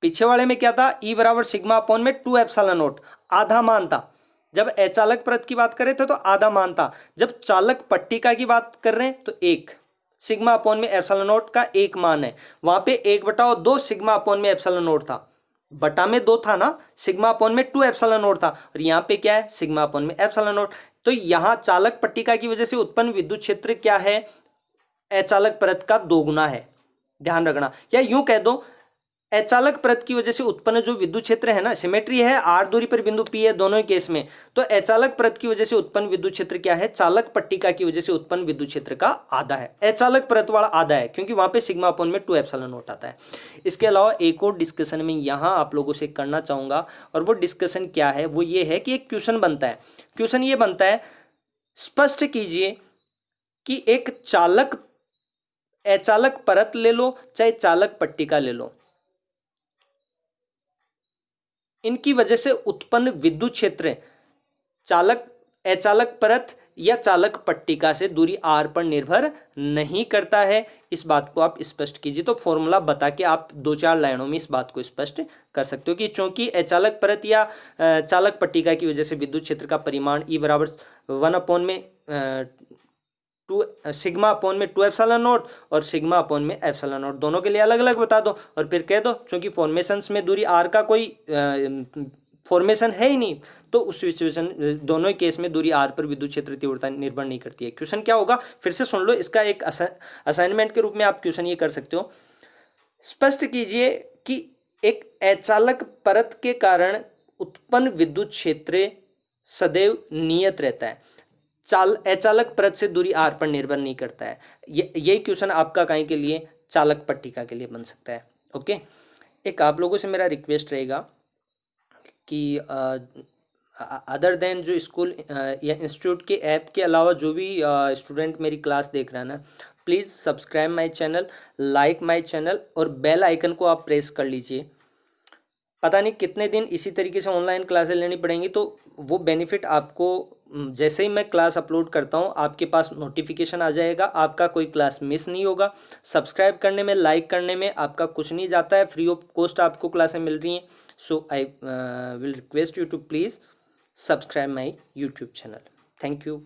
पीछे वाले में क्या था, ई बराबर सिग्मा अपॉन में 2 एप्सिलॉन नॉट, आधा मान था। जब अचालक परत की बात करें थे तो आधा मान था। जब चालक पट्टिका की बात कर रहे हैं तो 1 सिग्मा अपॉन में एप्सिलॉन नॉट का 1 मान है। वहां पे 1/2 सिग्मा अपॉन में एप्सिलॉन नॉट था, बटा में 2 था ना, सिग्मा अपॉन में 2 एप्सिलॉन नॉट था। और यहाँ पे क्या है, सिग्मा अपॉन में एप्सिलॉन नॉट। तो यहाँ चालक पट्टिका की वजह से उत्पन्न विद्युत क्षेत्र क्या है, अचालक परत का 2 गुना है, ध्यान रखना। या यूं कह दो, अचालक परत की वजह से उत्पन्न जो विद्युत क्षेत्र है ना, सिमेट्री है, आर दूरी पर बिंदु पी है दोनों ही केस में। तो अचालक परत की वजह से उत्पन्न विद्युत क्षेत्र क्या है, चालक पट्टिका की वजह से उत्पन्न विद्युत क्षेत्र का आधा है। अचालक परत वाला आधा है क्योंकि वहां पे सिग्मा अपॉन में 2 एप्सिलॉन नॉट आता है। इसके अलावा एक और डिस्कशन में यहां आप लोगों से करना चाहूंगा, और वो डिस्कशन क्या है, वो ये है कि एक क्वेश्चन बनता है। क्वेश्चन ये बनता है, स्पष्ट कीजिए कि एक अचालक परत ले लो चाहे चालक पट्टिका ले लो, इनकी वजह से उत्पन्न विद्युत क्षेत्र अचालक परत या चालक पट्टिका से दूरी r पर निर्भर नहीं करता है। इस बात को आप स्पष्ट कीजिए। तो फॉर्मूला बता के आप 2-4 लाइनों में इस बात को स्पष्ट कर सकते हो कि चूंकि अचालक परत या चालक पट्टिका की वजह से विद्युत क्षेत्र का परिमाण E बराबर 1 अपॉन में 2 सिग्मा अपॉन में 2 एप्सिलॉन नॉट और सिग्मा अपॉन में एप्सिलॉन नॉट, दोनों के लिए अलग अलग बता दो और फिर कह दो चूंकि फॉर्मेशंस में दूरी r का कोई फॉर्मेशन है ही नहीं, तो उस सिचुएशन दोनों ही केस में दूरी r पर विद्युत क्षेत्र तीव्रता निर्भर नहीं करती है। क्वेश्चन क्या होगा, फिर से सुन लो, इसका एक असाइनमेंट के रूप में आप क्वेश्चन ये कर सकते हो। स्पष्ट कीजिए कि एक अचालक परत के कारण उत्पन्न विद्युत क्षेत्र सदैव नियत रहता है, अचालक परत से दूरी r पर निर्भर नहीं करता है। यही क्वेश्चन आपका कहीं के लिए चालक पट्टिका के लिए बन सकता है। ओके, एक आप लोगों से मेरा रिक्वेस्ट रहेगा कि अदर देन जो स्कूल या इंस्टीट्यूट के ऐप के अलावा जो भी स्टूडेंट मेरी क्लास देख रहे हैं ना, please subscribe my channel, like my channel और बेल आइकन को आप प्रेस कर लीजिए। पता नहीं कितने दिन इसी तरीके से ऑनलाइन क्लासेस लेनी पड़ेंगी, तो वो बेनिफिट आपको जैसे ही मैं क्लास अपलोड करता हूँ आपके पास नोटिफिकेशन आ जाएगा, आपका कोई क्लास मिस नहीं होगा। सब्सक्राइब करने में, लाइक करने में आपका कुछ नहीं जाता है, फ्री ऑफ कॉस्ट आपको क्लासें मिल रही हैं। So I will request you to please subscribe my YouTube channel. Thank you.